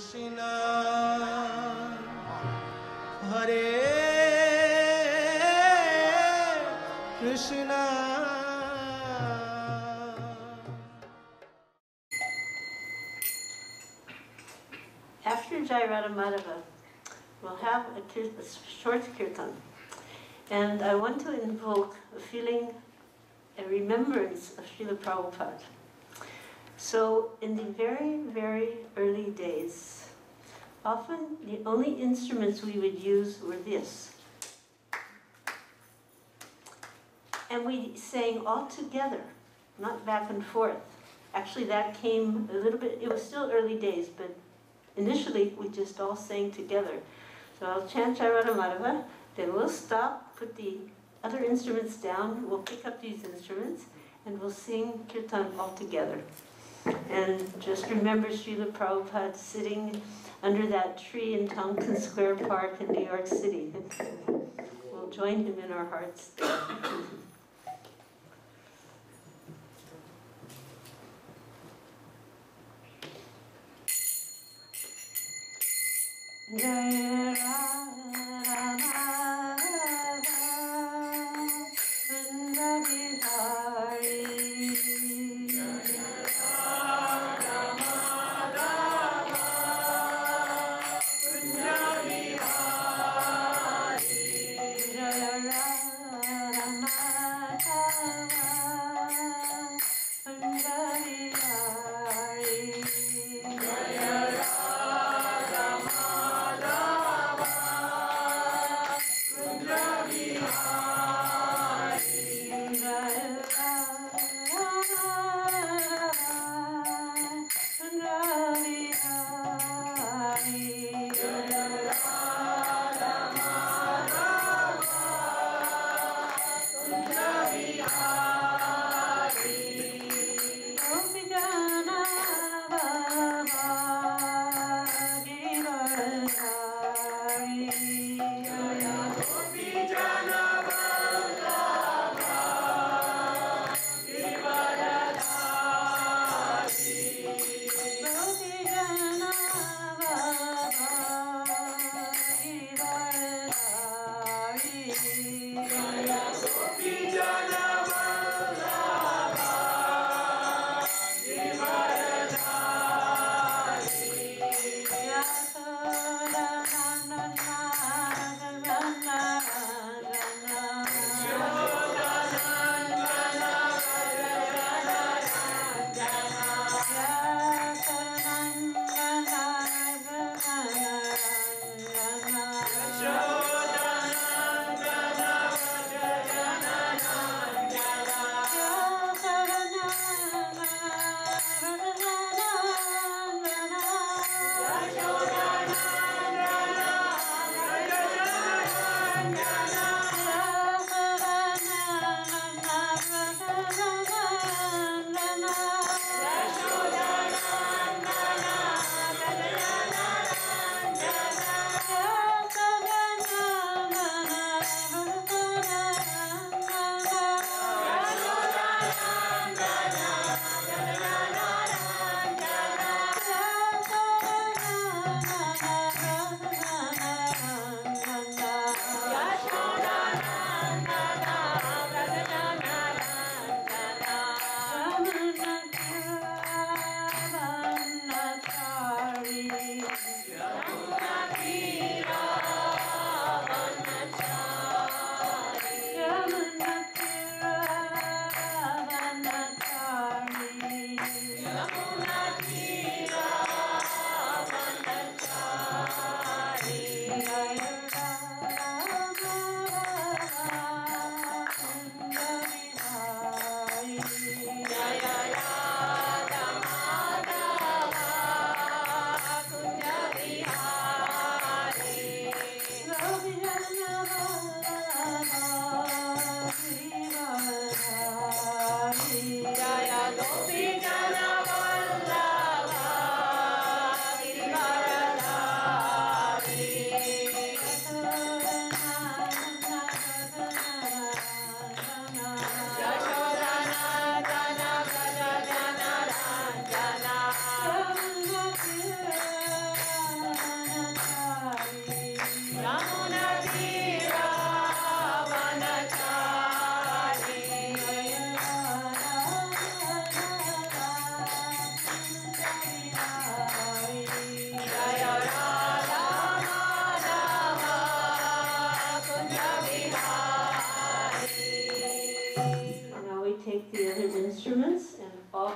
Krishna, Hare Krishna. After Jai Radha Madhava, we'll have a short kirtan. And I want to invoke a feeling, a remembrance of Srila Prabhupada. So in the very, very early days, often the only instruments we would use were this. And we sang all together, not back and forth. Actually, that came a little bit, it was still early days, but initially we just all sang together. So I'll chant Jai Radha Madhava, then we'll stop, put the other instruments down, we'll pick up these instruments, and we'll sing kirtan all together. And just remember Srila Prabhupada sitting under that tree in Tompkins Square Park in New York City. We'll join him in our hearts. Jai Radha Madhava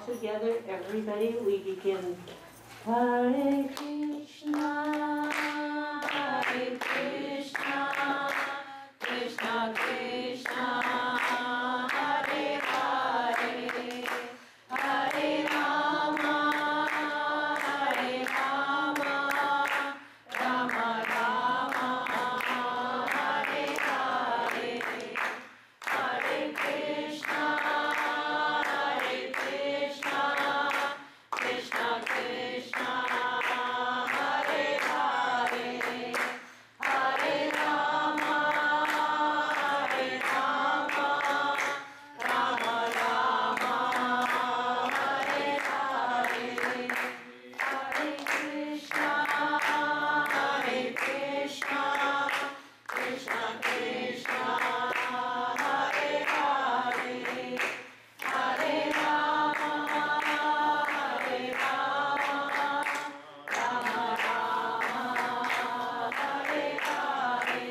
together, everybody, we begin Hare Krishna, Hare Krishna, Krishna Krishna, Hare Hare, Hare Rama, Hare Rama, Rama Rama, Hare Hare, Hare Krishna, Hare Krishna, Krishna Krishna, Hare Hare, Hare Rama, Hare Rama, Rama Rama, Hare Hare, Hare Krishna, Hare Krishna, Krishna Krishna, Hare Hare, Hare Rama, Hare Rama, Rama Rama, Hare Hare,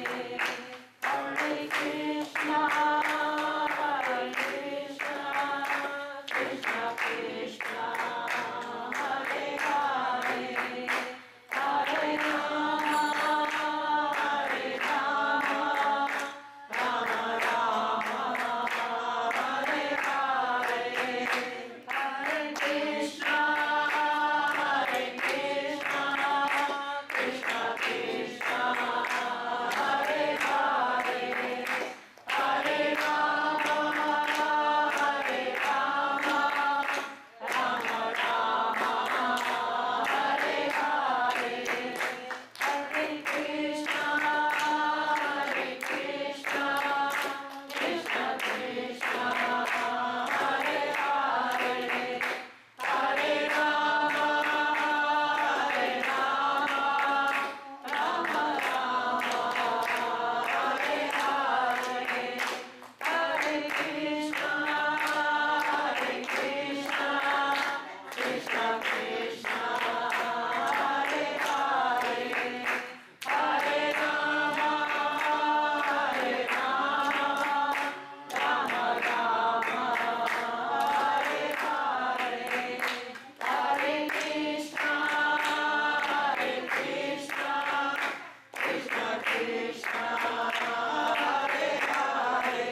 Hare Krishna, Hare Krishna, Krishna Krishna, Hare Hare, Hare Rama, Hare Rama, Rama Rama, Hare Hare, Hare Krishna, Hare Krishna, Krishna Krishna, Hare Hare, Hare Rama, Hare Rama, Rama Rama, Hare Hare, Hare Krishna, Hare Krishna, Krishna Krishna, Hare Hare, Hare Rama, Hare Rama, Rama Rama, Hare Hare, Hare Krishna, Hare Krishna, Krishna Krishna, Hare Hare, Hare Rama, Hare Rama, Rama Rama, Hare Hare, Hare Krishna, Hare Krishna, Krishna Krishna, Hare Hare,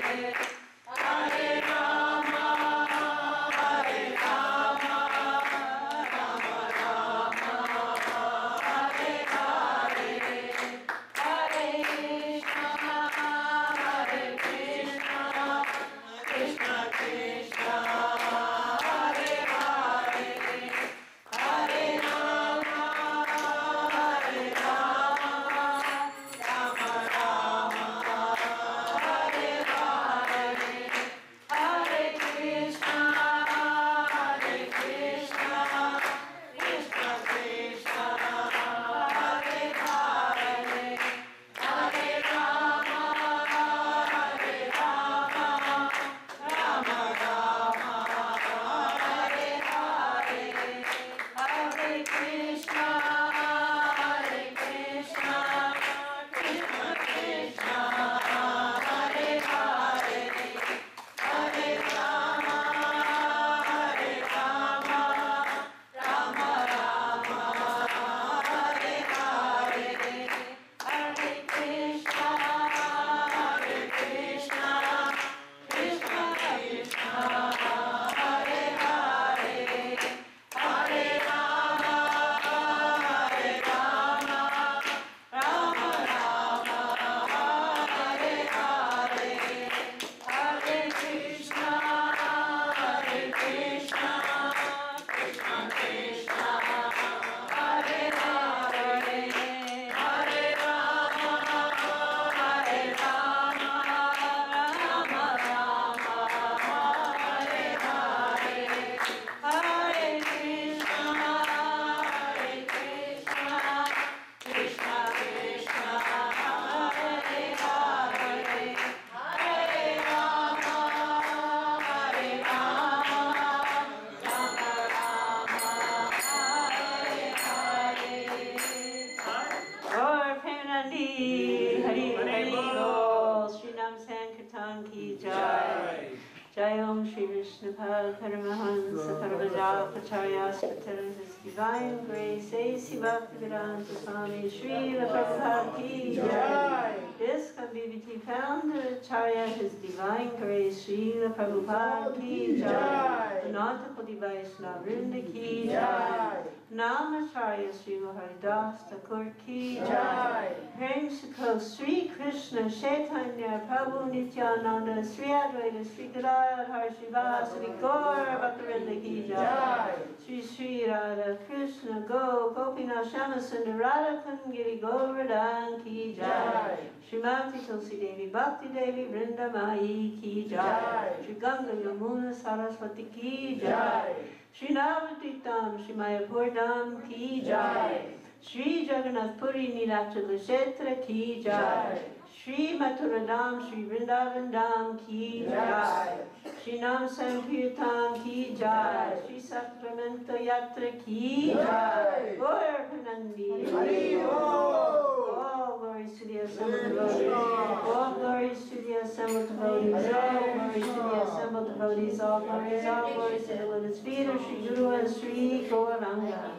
Hare Rama, Hare Rama, Rama Rama, Hare Hare, Hare Krishna, Hare Krishna, Krishna Krishna, Hare Hare, Hare Rama, Hare Rama, Rama Rama, Hare Hare, Hare Krishna, Hare Krishna, Krishna Krishna, Hare Hare, Hare Rama, Hare Rama, Rama Rama, Hare Hare, Hare Krishna, Hare Krishna, Krishna Krishna, Hare Hare, Hare Rama, Hare Rama, Rama Rama, Hare Hare, Hare Krishna, Hare Krishna, Krishna Krishna, Hare Hare, Hare Rama, Hare Rama, Rama Rama, Hare Hare, Hare Krishna, Hare Krishna, Krishna Krishna, Hare Hare, Hare Rama, Hare Rama, Rama Rama, Hare Hare, Hare Krishna, Hare Krishna, Krishna Krishna, Hare Hare, Hare Rama, Hare Rama, Rama Rama, Hare Hare. Gaur Premanandi, Hari Hari Bol, Sri Nam Sankirtan Ki Jai. Jai Om Shri Vishnu Paramahansa Paramahansa Prabhupada His Divine Grace, A.C. Bhaktivedanta Swami Srila Prabhupada Ki Jai. This can be found Acharya His Divine Grace, Srila Prabhupada Ki Jai. Ananta Koti Vaishnava Vrinda Ki Jai. Namacharya Srila Haridas Thakur Ki Jai. Prem Sukho Sri Krishna Chaitanya Prabhu Nityananda Sri Advaita Sri Gadadhar Srivasadi Gaur Bhaktivinoda Ki Jai. Sri Sri Radha Krishna Go Gopinath Shama Sundar Radha Kundgiri Govardhan Ki Jai. Srimati Tulsi Devi Bhakti Devi Vrinda Mai Ki Jai. Sri Ganga Yamuna Saraswati Ki Jai. Sri Navaditam Sri Mayapur Dham Ki Jai. Sri Jagannath Puri Nilachal Kshetra Ki Jai. Sri Mathura Dham Sri Vrindavan Dham Ki Jai. Sri Nam Sankirtan Ki Jai. Sri Sacramento Yatra Ki Jai. Gaur Pranandi. All glories to the assembled devotees. All glories to the assembled devotees. All glories to the assembled devotees. All glories to the lotus feet of Sri Guru and Sri Gauranga.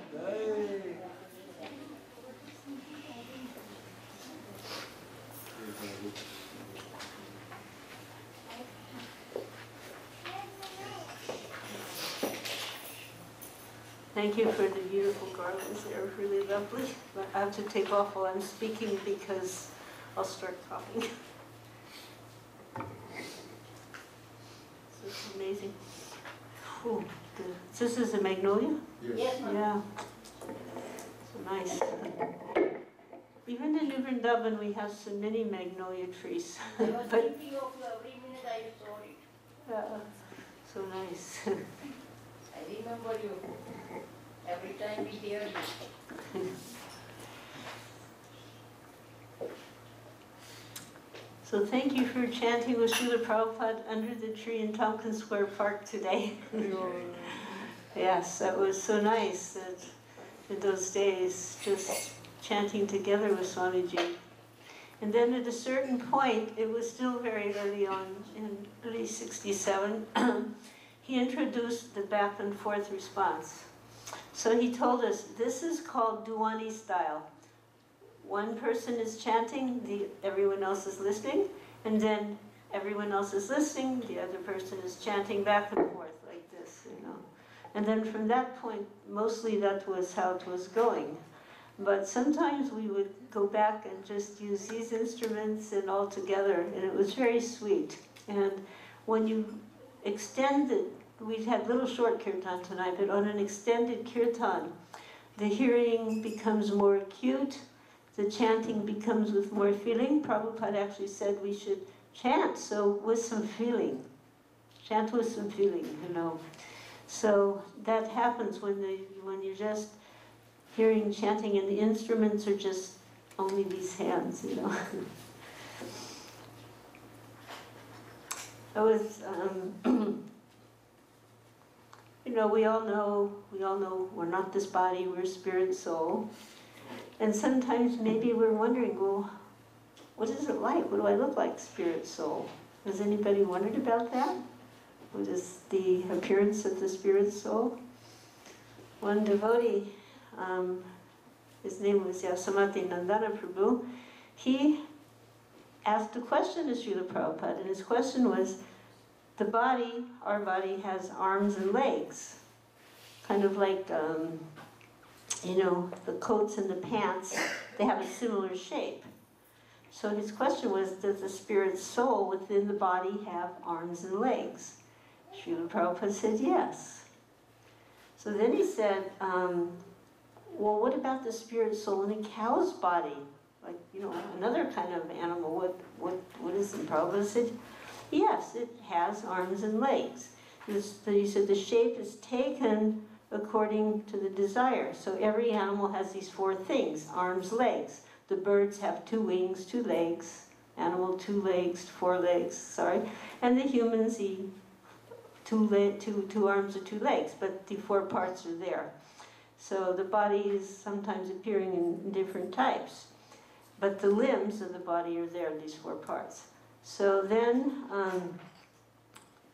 Thank you for the beautiful garlands. They're really lovely. But I have to take off while I'm speaking because I'll start coughing. This is amazing. Ooh, this is a magnolia? Yes. Yeah. So nice. Even in New Vrindavan we have so many magnolia trees. I was thinking of you every minute I saw it. Yeah, so nice. I remember you. Every time we hear you. So thank you for chanting with Srila Prabhupada under the tree in Tompkins Square Park today. Yes, that was so nice that in those days, just chanting together with Swamiji. And then at a certain point, it was still very early on, in early '67, he introduced the back and forth response. So he told us, this is called Duwani style. One person is chanting, everyone else is listening, and then everyone else is listening, the other person is chanting back and forth like this, you know. And then from that point, mostly that was how it was going. But sometimes we would go back and just use these instruments and all together, and it was very sweet. And when you extend it, we had little short kirtan tonight, but on an extended kirtan, the hearing becomes more acute, the chanting becomes with more feeling. Prabhupada actually said we should chant so with some feeling. Chant with some feeling, you know. So that happens when you're just hearing chanting and the instruments are just only these hands, you know. I was, you know, we all know we're not this body, we're spirit and soul. And sometimes maybe we're wondering, well, what is it like? What do I look like, spirit, soul? Has anybody wondered about that? What is the appearance of the spirit soul? One devotee, his name was Yasamati Nandana Prabhu, he asked a question to Srila Prabhupada, and his question was, the body, our body, has arms and legs, kind of like, you know, the coats and the pants, they have a similar shape. So his question was, does the spirit soul within the body have arms and legs? Srila Prabhupada said yes. So then he said, well, what about the spirit soul in a cow's body? Like, you know, another kind of animal, what is it? Prabhupada said, yes, it has arms and legs. He said the shape is taken according to the desire. So every animal has these four things, arms, legs. The birds have 2 wings, 2 legs. Animal, 2 legs, 4 legs, sorry. And the humans eat 2 arms or 2 legs, but the 4 parts are there. So the body is sometimes appearing in different types. But the limbs of the body are there, these 4 parts. So then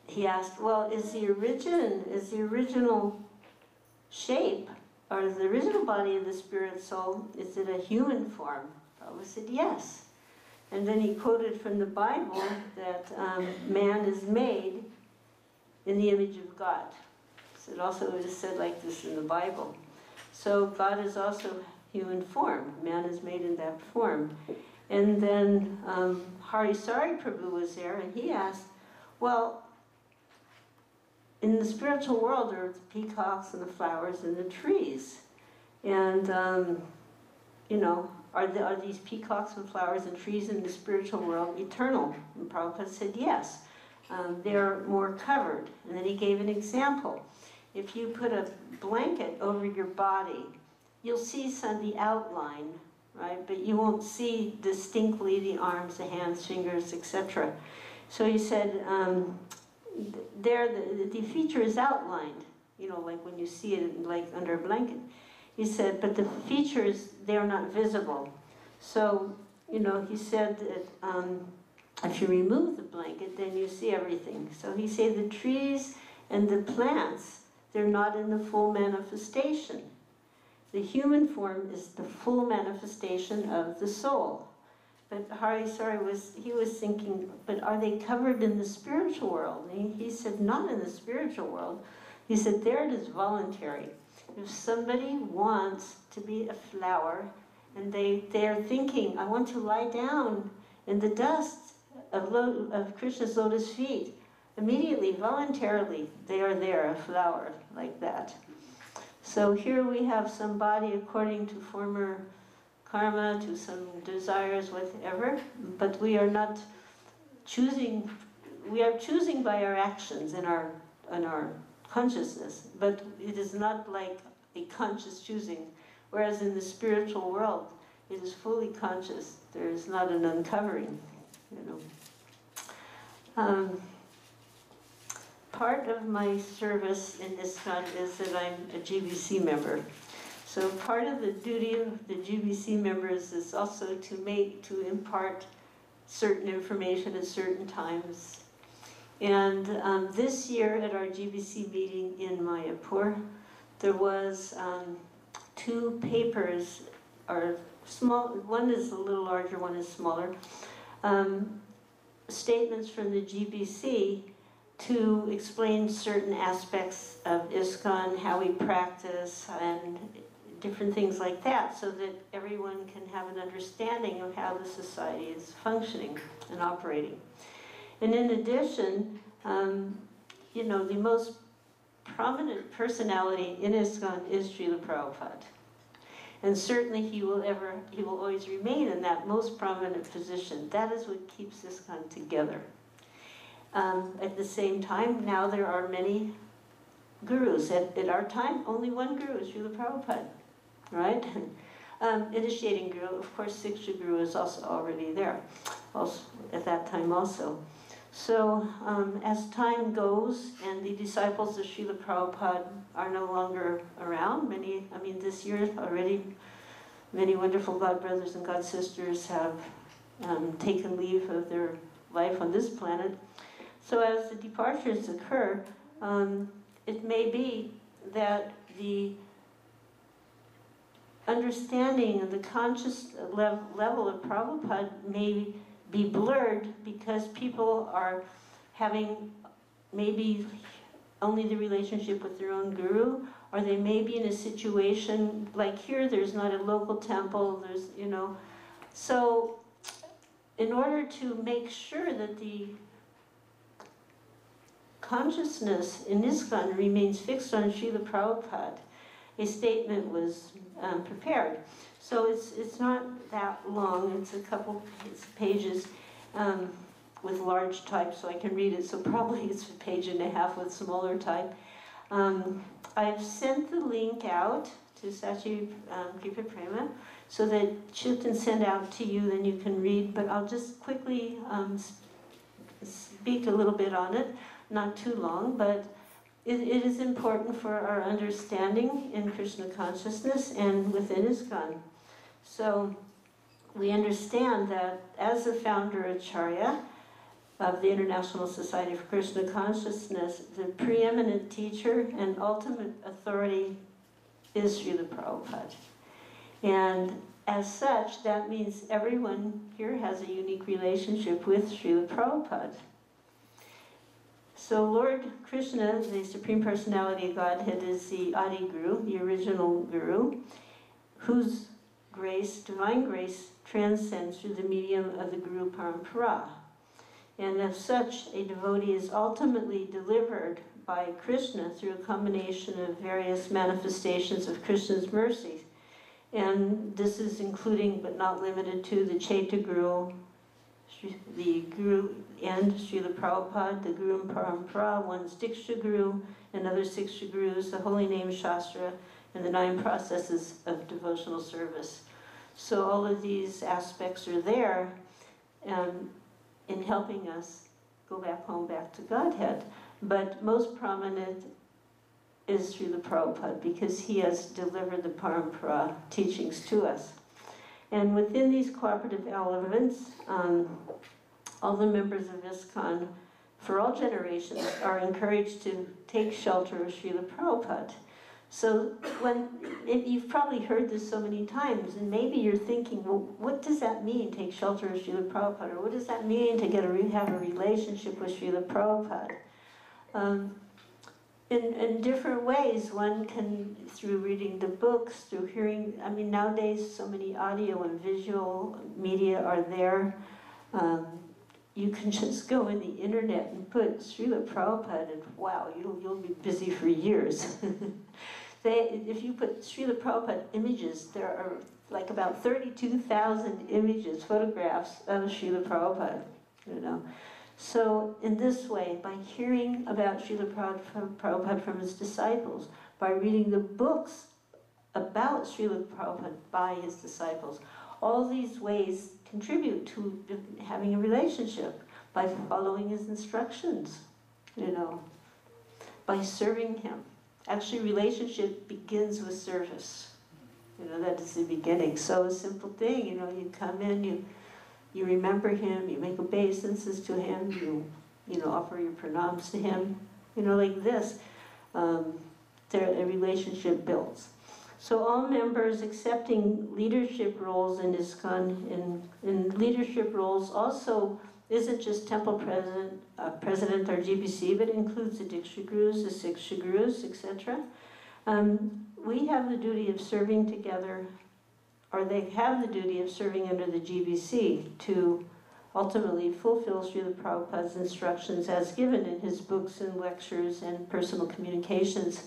he asked, well, is the original shape, or the original body of the spirit soul, is it a human form? Prabhupada said yes. And then he quoted from the Bible that man is made in the image of God. So it also is said like this in the Bible. So God is also human form. Man is made in that form. And then Hare Prabhu was there, and he asked, well, in the spiritual world there are the peacocks and the flowers and the trees. And, are these peacocks and flowers and trees in the spiritual world eternal? And Prabhupada said yes. They're more covered. And then he gave an example. If you put a blanket over your body, you'll see the outline, right? But you won't see distinctly the arms, the hands, fingers, etc. So he said, there the feature is outlined, like when you see it like under a blanket. He said, but the features, they're not visible. So, he said that if you remove the blanket, then you see everything. So he said the trees and the plants, they're not in the full manifestation. The human form is the full manifestation of the soul. But Hare was thinking, but are they covered in the spiritual world? And he said, not in the spiritual world. He said, there it is voluntary. If somebody wants to be a flower, and they're thinking, I want to lie down in the dust of Krishna's lotus feet, immediately, voluntarily, they are there, a flower like that. So here we have somebody according to former karma, to some desires, whatever, but we are not choosing, we are choosing by our actions and our consciousness, but it is not like a conscious choosing, whereas in the spiritual world, it is fully conscious. There is not an uncovering, Part of my service in ISKCON is that I'm a GBC member. So part of the duty of the GBC members is also to impart certain information at certain times. And this year at our GBC meeting in Mayapur, there was 2 papers, or small, one is a little larger, one is smaller, statements from the GBC to explain certain aspects of ISKCON, how we practice, and different things like that, so that everyone can have an understanding of how the society is functioning and operating. And in addition, the most prominent personality in ISKCON is Srila Prabhupada. And certainly he will always remain in that most prominent position. That is what keeps ISKCON together. At the same time, now there are many gurus. At our time, only one guru, Srila Prabhupada, right? Initiating guru, of course, Siksha guru is also already there, also at that time also. So as time goes and the disciples of Srila Prabhupada are no longer around, this year already many wonderful God brothers and God sisters have taken leave of their life on this planet. So as the departures occur, it may be that the understanding of the conscious level of Prabhupada may be blurred because people are having maybe only the relationship with their own guru, or they may be in a situation like here, there's not a local temple, So in order to make sure that the consciousness in ISKCON remains fixed on Srila Prabhupada, a statement was prepared. So it's not that long, it's a couple pages with large type, so I can read it, so probably it's a page and a half with smaller type. I've sent the link out to Sachi Kripa Prema so that she can send out to you, then you can read, but I'll just quickly speak a little bit on it, not too long, but it is important for our understanding in Krishna consciousness and within ISKCON. So we understand that as the founder Acharya of the International Society for Krishna Consciousness, the preeminent teacher and ultimate authority is Srila Prabhupada. And as such, that means everyone here has a unique relationship with Srila Prabhupada. So Lord Krishna, the Supreme Personality of Godhead, is the Adi Guru, the original Guru, whose grace, divine grace, transcends through the medium of the Guru Parampara. And as such, a devotee is ultimately delivered by Krishna through a combination of various manifestations of Krishna's mercy. And this is including, but not limited to, the Chaitya Guru, the Guru and Srila Prabhupada, the Guru Parampara, one's Diksha Guru, and other Siksha Gurus, the Holy Name Shastra, and the 9 processes of devotional service. So all of these aspects are there in helping us go back home, back to Godhead. But most prominent is Srila Prabhupada, because he has delivered the Parampara teachings to us. And within these cooperative elements, all the members of ISKCON, for all generations, are encouraged to take shelter of Srila Prabhupada. So you've probably heard this so many times, and maybe you're thinking, well, what does that mean, take shelter of Srila Prabhupada? Or what does that mean to have a relationship with Srila Prabhupada? In different ways, one can, through reading the books, through hearing, I mean, nowadays so many audio and visual media are there. You can just go in the internet and put Srila Prabhupada, and wow, you'll be busy for years. If you put Srila Prabhupada images, there are like about 32,000 images, photographs of Srila Prabhupada, you know. So in this way, by hearing about Srila Prabhupada from his disciples, by reading the books about Srila Prabhupada by his disciples, all these ways contribute to having a relationship, by following his instructions, you know, by serving him. Actually, relationship begins with service. You know, that is the beginning. So a simple thing, you know, you come in, you remember him, you make obeisances to him, you know, offer your pranams to him, you know, like this. A relationship builds. So all members accepting leadership roles in ISKCON, in leadership roles also isn't just temple president or GBC, but includes the Diksha Gurus, the Siksha Gurus, etc. We have the duty of serving together, or they have the duty of serving under the GBC to ultimately fulfill Srila Prabhupada's instructions as given in his books and lectures and personal communications.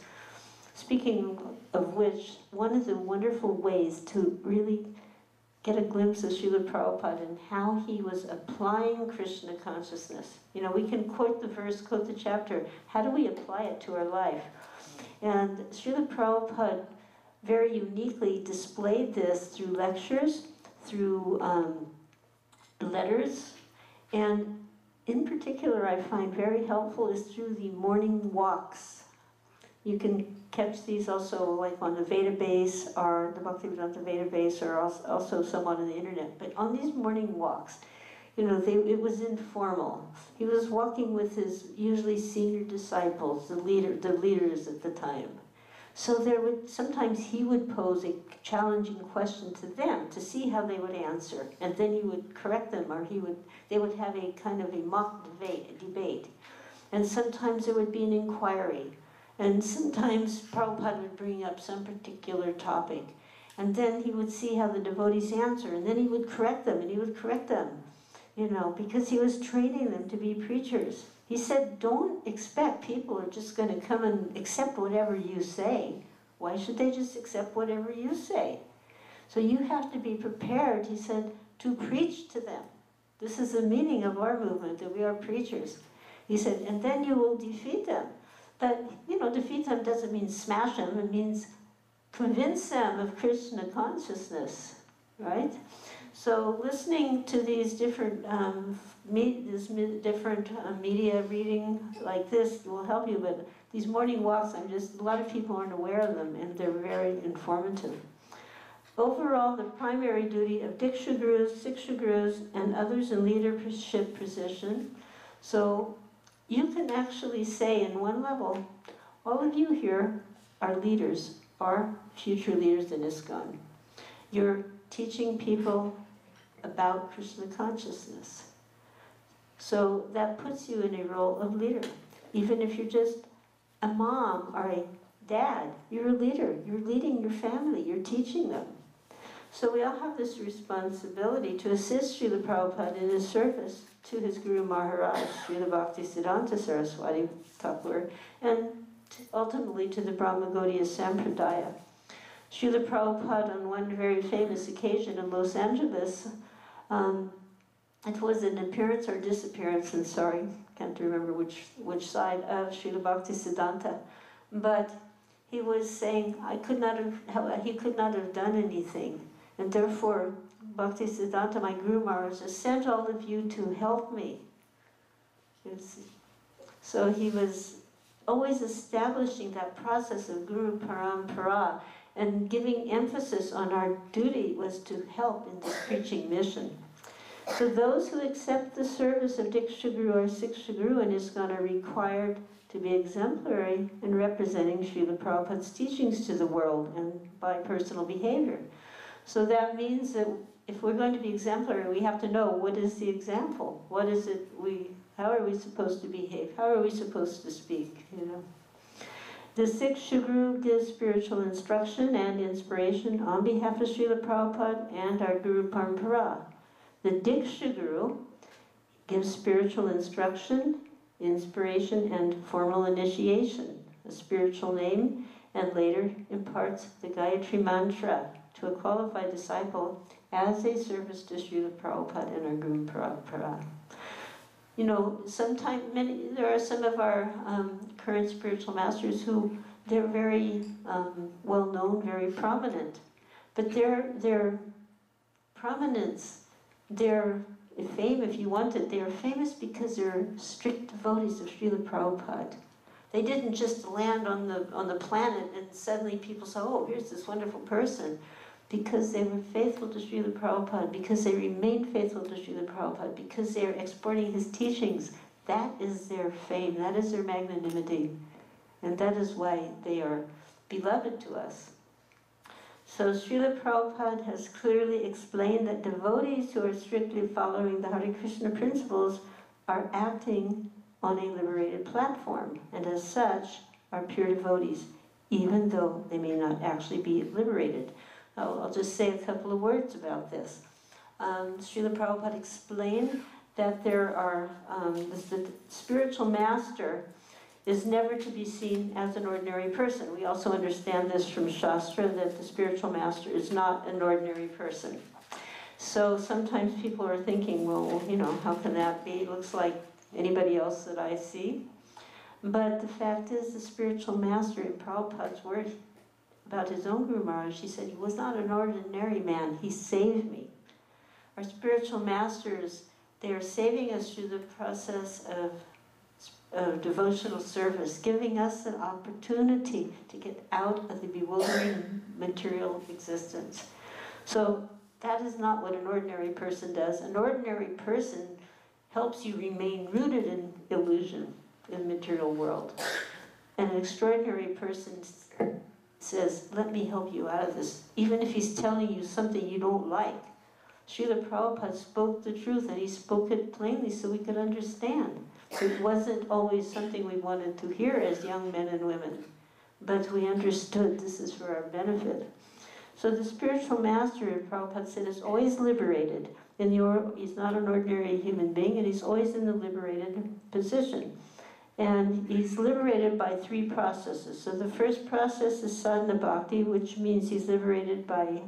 Speaking of which, one of the wonderful ways to really get a glimpse of Srila Prabhupada and how he was applying Krishna consciousness. You know, we can quote the verse, quote the chapter. How do we apply it to our life? And Srila Prabhupada very uniquely displayed this through lectures, through letters, and in particular I find very helpful is through the morning walks. You can catch these also like on the database, or the Bhaktivedanta database, or also somewhat on the internet. But on these morning walks, you know, it was informal. He was walking with his usually senior disciples, the leaders at the time. So sometimes he would pose a challenging question to them to see how they would answer, and then he would correct them, or they would have a kind of a mock debate. And sometimes there would be an inquiry. And sometimes Prabhupada would bring up some particular topic, and then he would see how the devotees answer, and then he would correct them, and he would correct them, you know, because he was training them to be preachers. He said, don't expect people are just going to come and accept whatever you say. Why should they just accept whatever you say? So you have to be prepared, he said, to preach to them. This is the meaning of our movement, that we are preachers. He said, and then you will defeat them. But, you know, defeat them doesn't mean smash them. It means convince them of Krishna consciousness, right? So listening to these different media reading like this will help you. But these morning walks, a lot of people aren't aware of them, and they're very informative. Overall, the primary duty of Diksha Gurus, Siksha Gurus, and others in leadership position. So you can actually say in one level, all of you here are leaders are future leaders in ISKCON. You're teaching people about Krishna consciousness. So that puts you in a role of leader. Even if you're just a mom or a dad, you're a leader. You're leading your family. You're teaching them. So we all have this responsibility to assist Srila Prabhupada in his service to his Guru Maharaj, Srila Bhaktisiddhanta Saraswati Thakur, and ultimately to the Brahma Gaudiya Sampradaya. Srila Prabhupada, on one very famous occasion in Los Angeles, it was an appearance or disappearance, and sorry, can't remember which side of Srila Bhaktisiddhanta, but he was saying he could not have done anything, and therefore Bhaktisiddhanta, my Guru Maharaj, has sent all of you to help me. So he was always establishing that process of Guru Parampara and giving emphasis on our duty was to help in this preaching mission. So those who accept the service of Diksha Guru or Siksha Guru in ISKCON are required to be exemplary in representing Srila Prabhupada's teachings to the world and by personal behavior. So that means that if we're going to be exemplary, we have to know what is the example. What is it how are we supposed to behave? How are we supposed to speak? The Siksha Guru gives spiritual instruction and inspiration on behalf of Srila Prabhupada and our Guru Parampara. The Diksha Guru gives spiritual instruction, inspiration, and formal initiation, a spiritual name, and later imparts the Gayatri Mantra to a qualified disciple as a service to Srila Prabhupada and our Guru Parampara. There are some of our current spiritual masters who they're very well known, very prominent, but their prominence, their fame, if you want it, they are famous because they're strict devotees of Srila Prabhupada. They didn't just land on the planet and suddenly people saw, oh, here's this wonderful person. Because they were faithful to Srila Prabhupada, because they remained faithful to Srila Prabhupada, because they are exporting his teachings. That is their fame, that is their magnanimity. And that is why they are beloved to us. So Srila Prabhupada has clearly explained that devotees who are strictly following the Hare Krishna principles are acting on a liberated platform, and as such are pure devotees, even though they may not actually be liberated. I'll just say a couple of words about this. Srila Prabhupada explained that the spiritual master is never to be seen as an ordinary person. We also understand this from Shastra, that the spiritual master is not an ordinary person. So sometimes people are thinking, well, how can that be? It looks like anybody else that I see. But the fact is, the spiritual master, in Prabhupada's word, about his own Guru Maharaj, he said he was not an ordinary man, he saved me. Our spiritual masters, they are saving us through the process of devotional service, giving us an opportunity to get out of the bewildering material existence. So that is not what an ordinary person does. An ordinary person helps you remain rooted in illusion in the material world. And an extraordinary person says, let me help you out of this, even if he's telling you something you don't like. Srila Prabhupada spoke the truth, and he spoke it plainly so we could understand. It wasn't always something we wanted to hear as young men and women, but we understood this is for our benefit. So the spiritual master, Prabhupada said, is always liberated. He's not an ordinary human being, and he's always in the liberated position. And he's liberated by three processes. So the first process is sadhana bhakti, which means he's liberated by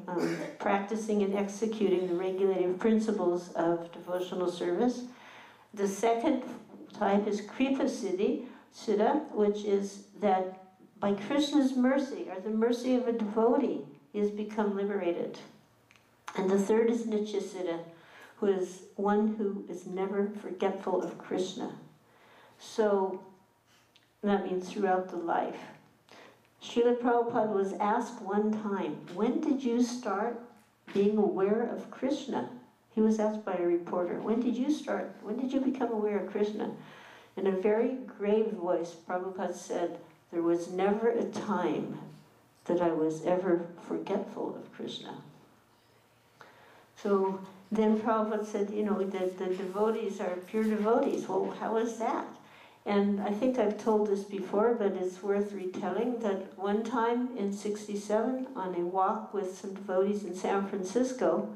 practicing and executing the regulative principles of devotional service. The second type is kripa siddha, which is that by Krishna's mercy, or the mercy of a devotee, he has become liberated. And the third is nitya siddha, who is one who is never forgetful of Krishna. So that means throughout the life. Srila Prabhupada was asked one time, when did you start being aware of Krishna? He was asked by a reporter, when did you become aware of Krishna? In a very grave voice, Prabhupada said, there was never a time that I was ever forgetful of Krishna. So then Prabhupada said, you know, that the devotees are pure devotees. Well, how is that? And I think I've told this before, but it's worth retelling, that one time in '67, on a walk with some devotees in San Francisco,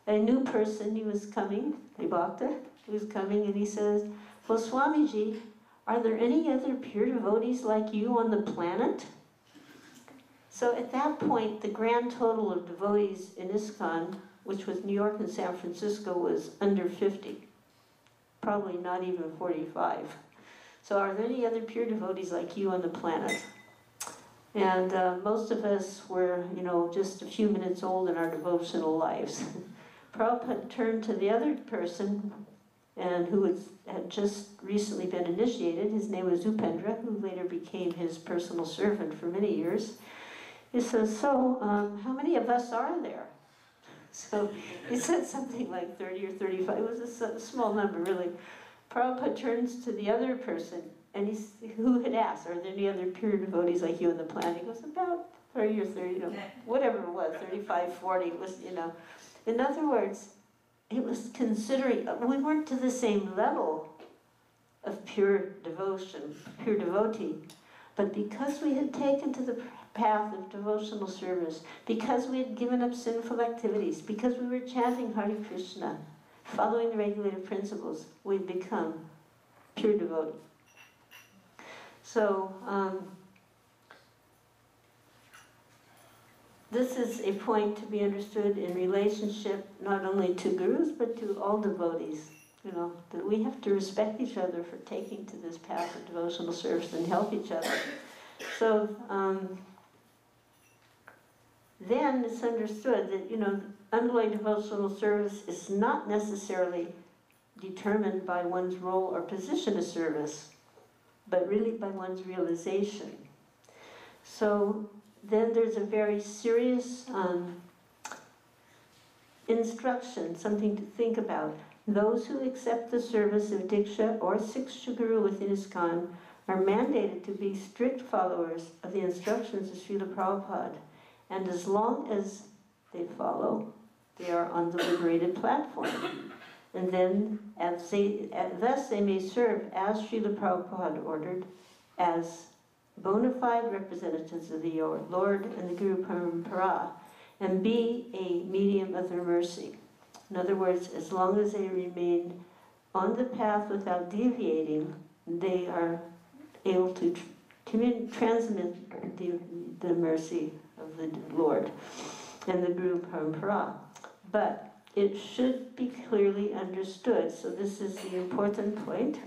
a new person, he was coming, a bhakta, he was coming, and he says, well, Swamiji, are there any other pure devotees like you on the planet? So at that point, the grand total of devotees in ISKCON, which was New York and San Francisco, was under 50. Probably not even 45. So are there any other pure devotees like you on the planet? And most of us were, you know, just a few minutes old in our devotional lives. Prabhupada turned to the other person, and who had just recently been initiated. His name was Upendra, who later became his personal servant for many years. He says, so how many of us are there? So he said something like 30 or 35. It was a small number, really. Prabhupada turns to the other person, and who had asked, are there any other pure devotees like you on the planet? He goes, about 30 or 30, you know, whatever it was, 35, 40, it was, you know. In other words, it was considering, we weren't to the same level of pure devotion, pure devotee, but because we had taken to the path of devotional service, because we had given up sinful activities, because we were chanting Hare Krishna, following the regulative principles, we've become pure devotee. So, this is a point to be understood in relationship not only to gurus, but to all devotees. You know, that we have to respect each other for taking to this path of devotional service and help each other. So, then it's understood that, you know, underlying devotional service is not necessarily determined by one's role or position of service, but really by one's realization. So then there's a very serious instruction, something to think about. Those who accept the service of Diksha or Siksha Guru within ISKCON are mandated to be strict followers of the instructions of Srila Prabhupada. And as long as they follow, they are on the liberated platform. And then, thus they may serve as Srila Prabhupada ordered, as bona fide representatives of the Lord and the Guru Parampara, and be a medium of their mercy. In other words, as long as they remain on the path without deviating, they are able to transmit the mercy of the Lord and the Guru Parampara. But it should be clearly understood, so this is the important point.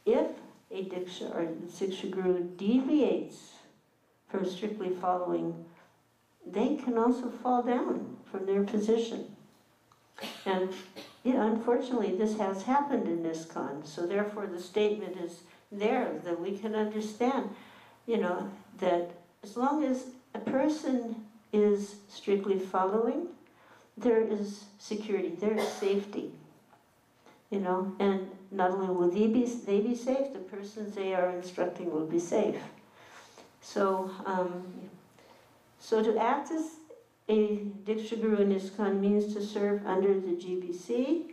If a Diksha or Siksha Guru deviates from strictly following, they can also fall down from their position. And you know, unfortunately, this has happened in ISKCON, so therefore the statement is there that we can understand, you know, that as long as a person is strictly following, there is security, there is safety, you know, and not only will they be safe, the persons they are instructing will be safe. So, so to act as a Diksha Guru in ISKCON means to serve under the GBC,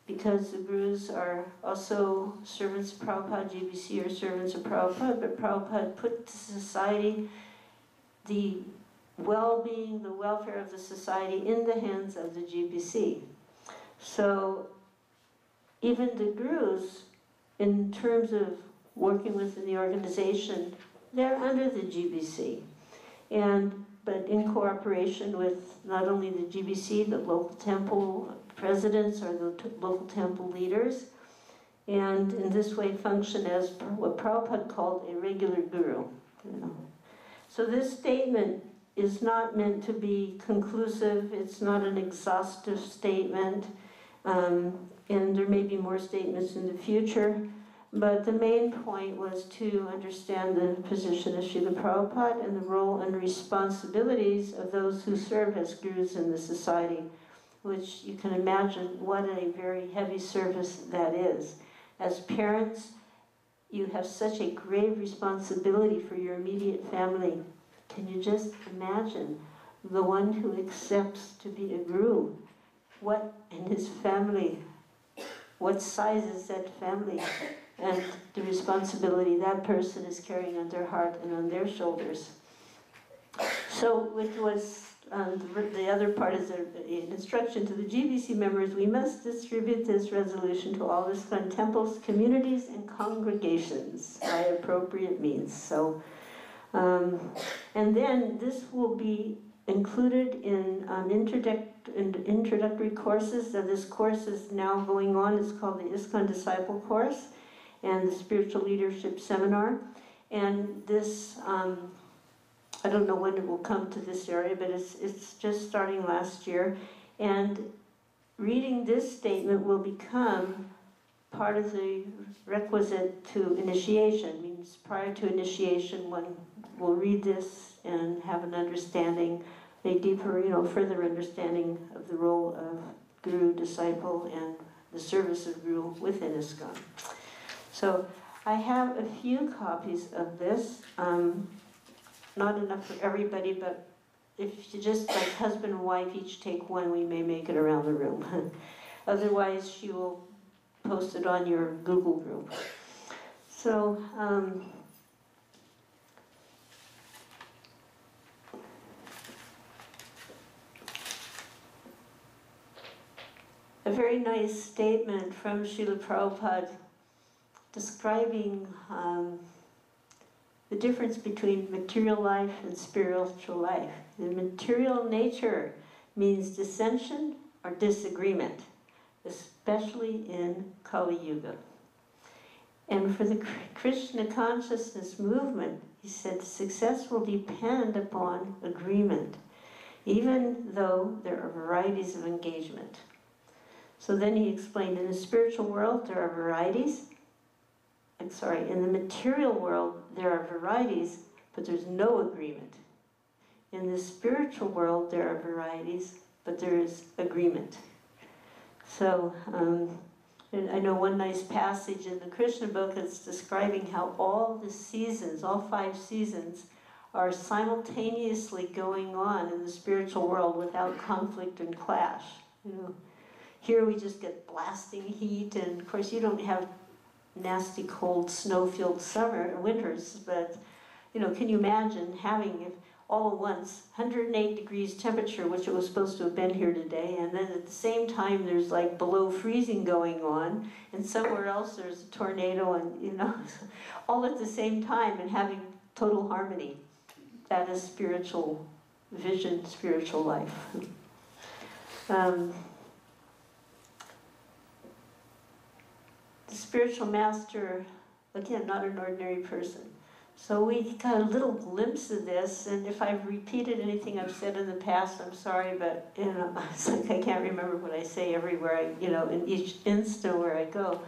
because the Gurus are also servants of Prabhupada. GBC are servants of Prabhupada, but Prabhupada put to society the well-being, the welfare of the society in the hands of the GBC. So even the Gurus, in terms of working within the organization, they're under the GBC. But in cooperation with not only the GBC, the local temple presidents or the local temple leaders, and in this way function as what Prabhupada called a regular guru. You know. So this statement is not meant to be conclusive, it's not an exhaustive statement, and there may be more statements in the future, but the main point was to understand the position of Srila Prabhupada and the role and responsibilities of those who serve as gurus in the society, which you can imagine what a very heavy service that is. As parents, you have such a grave responsibility for your immediate family. Can you just imagine the one who accepts to be a guru? What in his family, what size is that family? And the responsibility that person is carrying on their heart and on their shoulders. So it was, the other part is an instruction to the GBC members: we must distribute this resolution to all ISKCON temples, communities, and congregations by appropriate means. So, and then this will be included in introductory courses. So this course is now going on. It's called the ISKCON Disciple Course and the Spiritual Leadership Seminar. And this, I don't know when it will come to this area, but it's just starting last year. And reading this statement will become part of the requisite to initiation. It means prior to initiation, one will read this and have an understanding, a deeper, further understanding of the role of guru, disciple, and the service of guru within ISKCON. So I have a few copies of this. Not enough for everybody, but if you just, like husband and wife, each take one, we may make it around the room. Otherwise, she will post it on your Google group. So, a very nice statement from Srila Prabhupada describing the difference between material life and spiritual life. The material nature means dissension or disagreement, especially in Kali Yuga. And for the Krishna consciousness movement, he said, success will depend upon agreement, even though there are varieties of engagement. So then he explained, in the spiritual world, there are varieties. In the material world, there are varieties, but there's no agreement. In the spiritual world, there are varieties, but there is agreement. So, and I know one nice passage in the Krishna book that's describing how all the seasons, all 5 seasons, are simultaneously going on in the spiritual world without conflict and clash. Here we just get blasting heat, and of course you don't have nasty cold snow-filled winters, but can you imagine having, if all at once, 108 degrees temperature, which it was supposed to have been here today, and then at the same time there's like below freezing going on, and somewhere else there's a tornado, and all at the same time, and having total harmony. That is spiritual vision, spiritual life. The spiritual master, again, not an ordinary person. So we got a little glimpse of this, and if I've repeated anything I've said in the past, I'm sorry, but it's like I can't remember what I say everywhere, in each instant where I go.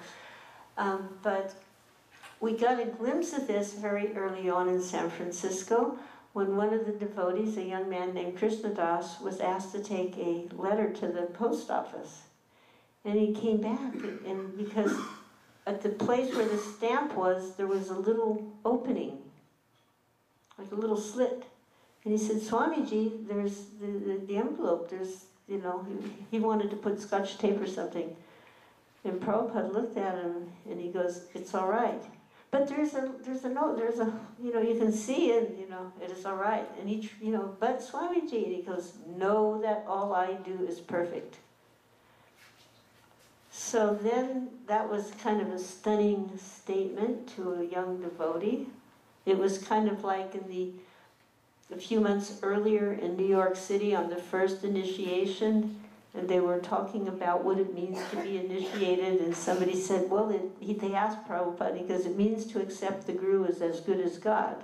But we got a glimpse of this very early on in San Francisco, when one of the devotees, a young man named Krishna Das, was asked to take a letter to the post office. And he came back, and because at the place where the stamp was, there was a little opening, like a little slit. And he said, Swamiji, there's the envelope, there's, he wanted to put scotch tape or something. And Prabhupada looked at him, and he goes, it's all right. But there's a note, you can see it, it is all right. And he, but Swamiji, and he goes, know that all I do is perfect. So then that was kind of a stunning statement to a young devotee. It was kind of like a few months earlier in New York City on the first initiation, and they were talking about what it means to be initiated, and somebody said, well, they asked Prabhupada, because it means to accept the Guru as good as God.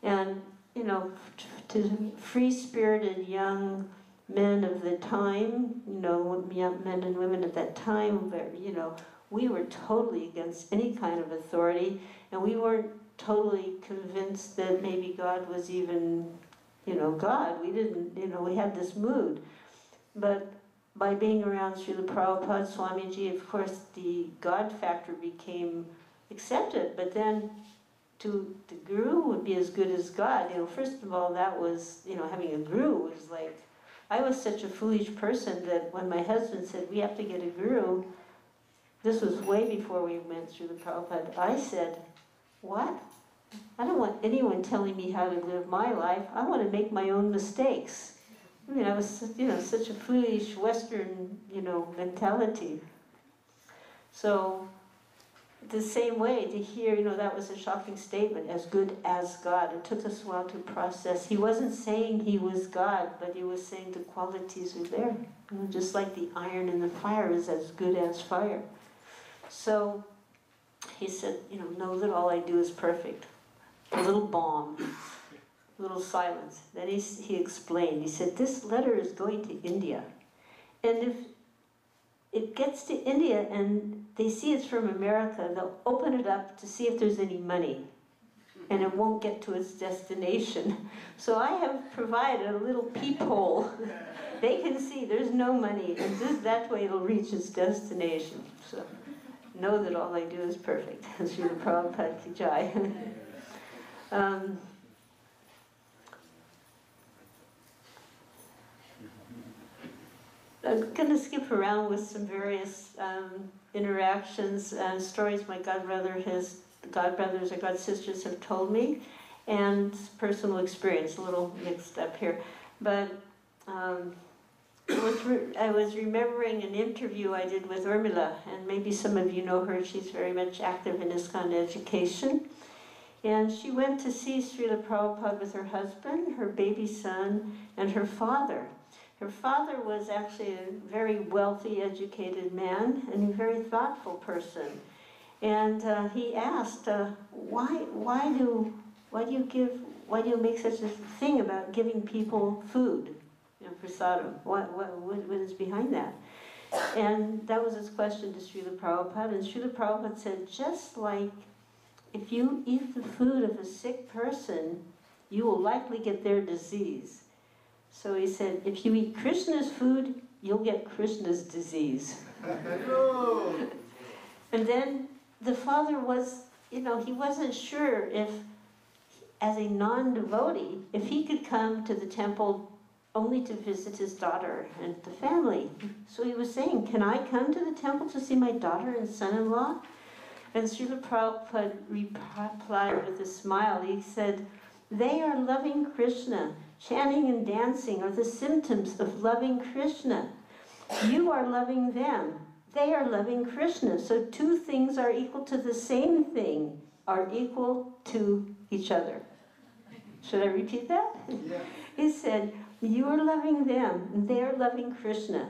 And, to free-spirited young men of the time, young men and women at that time, we were totally against any kind of authority, and we weren't totally convinced that maybe God was even, God. We didn't, we had this mood. But by being around Srila Prabhupada, Swamiji, of course, the God factor became accept it. But then the guru would be as good as God. First of all, that was, having a guru was like, I was such a foolish person that when my husband said, we have to get a guru, this was way before we went through the Prabhupada, I said, what? I don't want anyone telling me how to live my life. I want to make my own mistakes. I was, such a foolish Western, mentality. So, the same way to hear, that was a shocking statement, as good as God. It took us a while to process. He wasn't saying he was God, but he was saying the qualities are there. Just like the iron in the fire is as good as fire. So he said, know that all I do is perfect. A little balm, a little silence. Then he explained, he said, this letter is going to India. And if it gets to India and they see it's from America, they'll open it up to see if there's any money. And it won't get to its destination. So I have provided a little peephole. They can see there's no money, and that way it'll reach its destination. So know that all I do is perfect. Srila Prabhupada Ki Jai. I'm going to skip around with some various interactions, stories my godbrothers or godsisters have told me, and personal experience, a little mixed up here. But I was remembering an interview I did with Urmila, and maybe some of you know her. She's very much active in ISKCON education. And she went to see Srila Prabhupada with her husband, her baby son, and her father. Her father was actually a very wealthy, educated man and a very thoughtful person. And he asked, why do you make such a thing about giving people food, prasadam? What is behind that? And that was his question to Srila Prabhupada. And Srila Prabhupada said, just like if you eat the food of a sick person, you will likely get their disease. So he said, if you eat Krishna's food, you'll get Krishna's disease. And then the father was, he wasn't sure if, as a non-devotee, if he could come to the temple only to visit his daughter and the family. So he was saying, can I come to the temple to see my daughter and son-in-law? And Srila Prabhupada replied with a smile. He said, they are loving Krishna. Chanting and dancing are the symptoms of loving Krishna. You are loving them. They are loving Krishna. So two things are equal to the same thing, are equal to each other. Should I repeat that? Yeah. He said, you are loving them, and they are loving Krishna.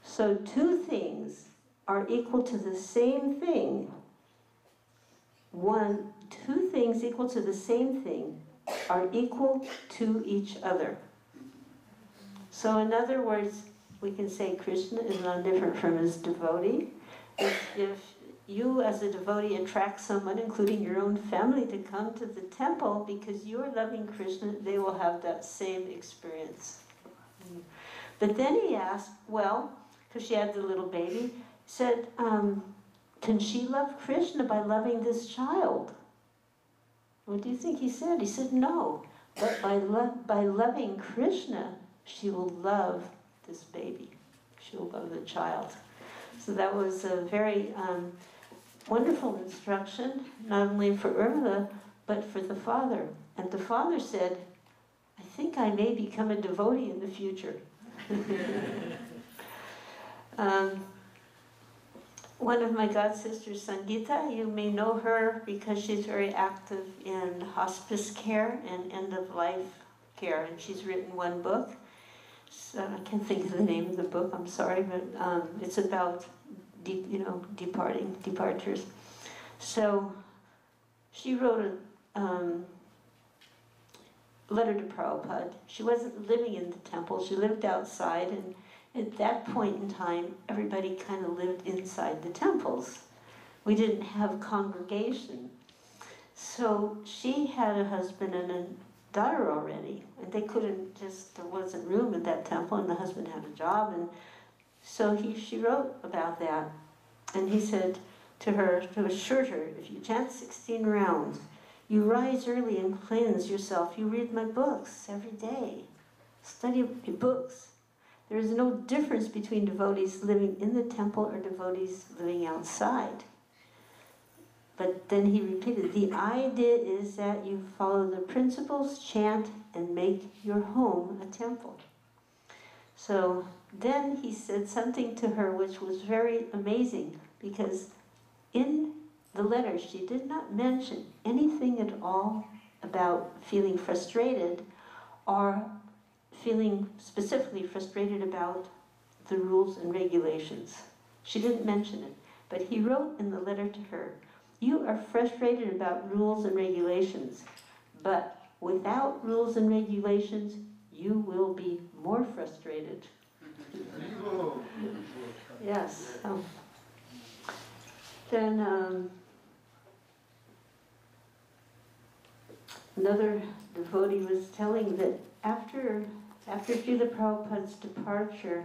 So two things are equal to the same thing. Two things equal to the same thing are equal to each other. So in other words, we can say Krishna is not different from his devotee. If you as a devotee attract someone, including your own family, to come to the temple because you are loving Krishna, they will have that same experience. But then he asked, well, because she had the little baby, said, can she love Krishna by loving this child? What do you think he said? He said, no. But by loving Krishna, she will love this baby. She will love the child. So that was a very wonderful instruction, not only for Urmila, but for the father. And the father said, I think I may become a devotee in the future. One of my godsisters, Sangeeta, you may know her because she's very active in hospice care and end-of-life care, and she's written one book. So I can't think of the name of the book, I'm sorry, but it's about departures. So she wrote a letter to Prabhupada. She wasn't living in the temple, she lived outside, and at that point in time, everybody kind of lived inside the temples. We didn't have congregation. So she had a husband and a daughter already, and they couldn't there wasn't room in that temple, and the husband had a job, and so she wrote about that. And he said, to her to assure her, if you chant 16 rounds, you rise early and cleanse yourself. You read my books every day. Study my books. There is no difference between devotees living in the temple or devotees living outside. But then he repeated, the idea is that you follow the principles, chant, and make your home a temple. So then he said something to her which was very amazing, because in the letter she did not mention anything at all about feeling frustrated or feeling specifically frustrated about the rules and regulations. She didn't mention it, but he wrote in the letter to her, you are frustrated about rules and regulations, but without rules and regulations, you will be more frustrated. Yes. Then another devotee was telling that after Srila Prabhupada's departure,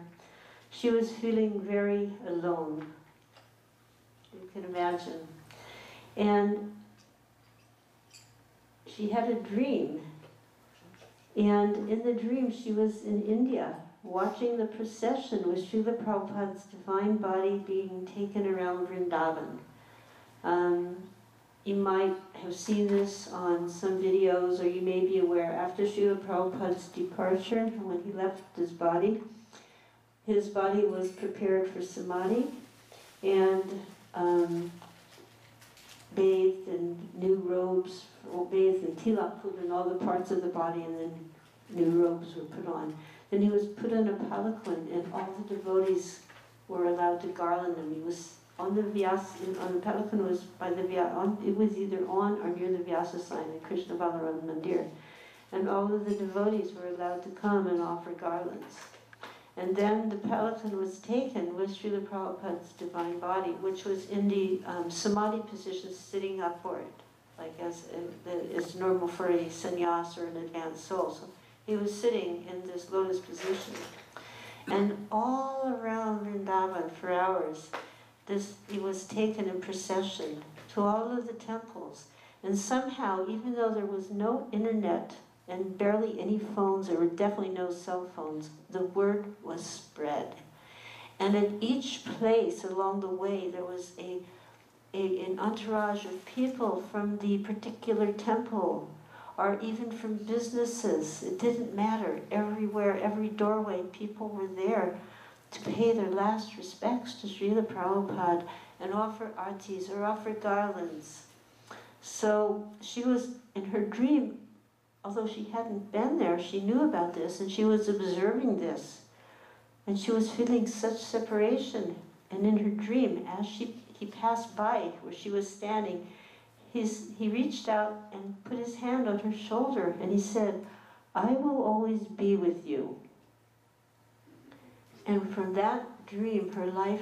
she was feeling very alone. You can imagine. And she had a dream. And in the dream, she was in India, watching the procession with Srila Prabhupada's divine body being taken around Vrindavan. You might have seen this on some videos, or you may be aware, after Srila Prabhupada's departure, when he left his body was prepared for samadhi, and bathed in new robes, or bathed in tilak, put in all the parts of the body, and then new robes were put on. Then he was put in a palanquin, and all the devotees were allowed to garland him. He was on the Vyasa, on the palanquin was by the Vyasa, it was either on or near the Vyasa sign in Krishna Balaram Mandir. And all of the devotees were allowed to come and offer garlands. And then the palanquin was taken with Srila Prabhupada's divine body, which was in the samadhi position, sitting upward, like as normal for a sannyas or an advanced soul. So he was sitting in this lotus position. And all around Vrindavan for hours, he was taken in procession to all of the temples. And somehow, even though there was no internet and barely any phones, there were definitely no cell phones, the word was spread. And at each place along the way, there was an entourage of people from the particular temple, or even from businesses. It didn't matter. Everywhere, every doorway, people were there to pay their last respects to Srila Prabhupada and offer artis or offer garlands. So she was, in her dream, although she hadn't been there, she knew about this, and she was observing this. And she was feeling such separation. And in her dream, as he passed by where she was standing, he reached out and put his hand on her shoulder, and he said, I will always be with you. And from that dream, her life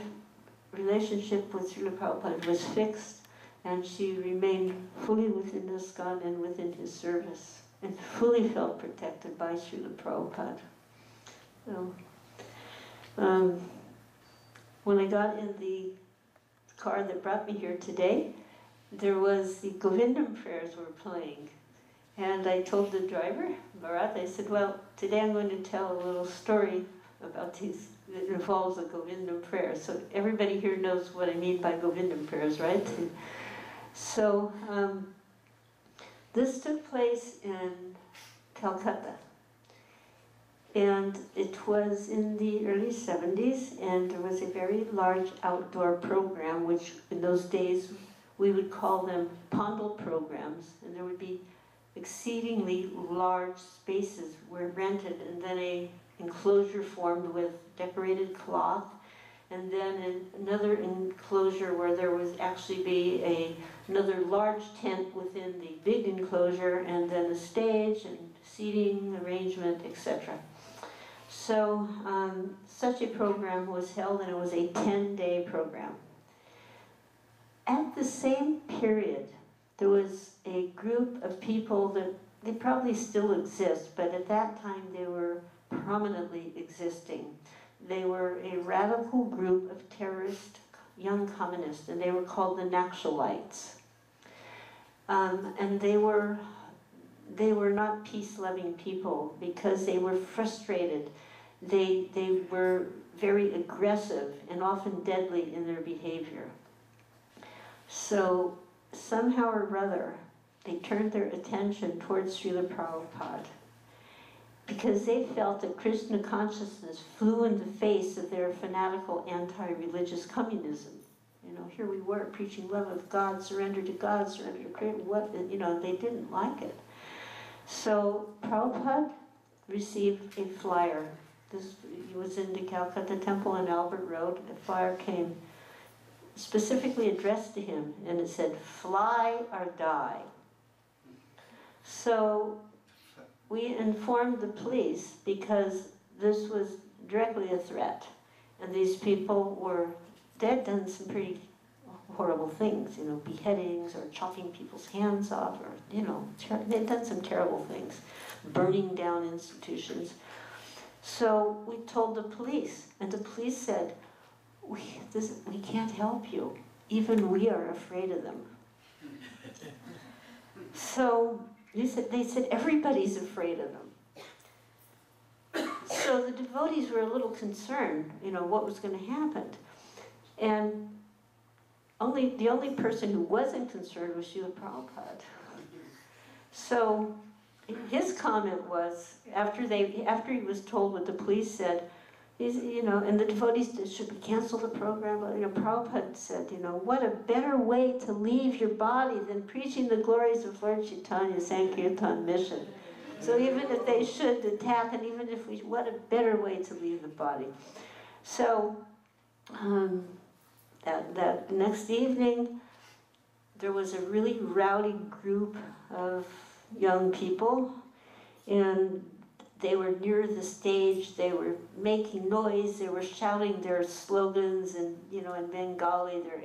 relationship with Srila Prabhupada was fixed, and she remained fully within ISKCON and within his service, and fully felt protected by Srila Prabhupada. So, when I got in the car that brought me here today, there was the Govindam prayers were playing. And I told the driver, Bharat, I said, well, today I'm going to tell a little story about these that involves the Govindam prayers. So everybody here knows what I mean by Govindam prayers, right? So this took place in Calcutta. And it was in the early 70s, and there was a very large outdoor program, which in those days we would call them Pandal programs, and there would be exceedingly large spaces were rented, and then a enclosure formed with decorated cloth, and then another enclosure where there would actually be another large tent within the big enclosure, and then a stage and seating arrangement, etc. So such a program was held, and it was a 10-day program. At the same period, there was a group of people that, they probably still exist, but at that time they were prominently existing. They were a radical group of terrorist young communists, and they were called the Naxalites. And they were not peace-loving people because they were frustrated. They were very aggressive and often deadly in their behavior. So somehow or other, they turned their attention towards Srila Prabhupada because they felt that Krishna consciousness flew in the face of their fanatical anti-religious communism. You know, here we were preaching love of God, surrender to God, surrender to Krishna. They didn't like it. So Prabhupada received a flyer. He was in the Calcutta Temple on Albert Road. A flyer came specifically addressed to him, and it said, "Fly or die." So we informed the police because this was directly a threat. And these people they had done some pretty horrible things, beheadings or chopping people's hands off, or, they'd done some terrible things, burning down institutions. So we told the police, and the police said, we can't help you. Even we are afraid of them. So they said everybody's afraid of them. So the devotees were a little concerned, what was going to happen. And the only person who wasn't concerned was Srila Prabhupada. So his comment was, after he was told what the police said, and the devotees said, should we cancel the program? Prabhupada said, what a better way to leave your body than preaching the glories of Lord Chaitanya's Sankirtan mission. So even if they should attack, and even if what a better way to leave the body. So that next evening, there was a really rowdy group of young people, and they were near the stage. They were making noise. They were shouting their slogans, and in Bengali, their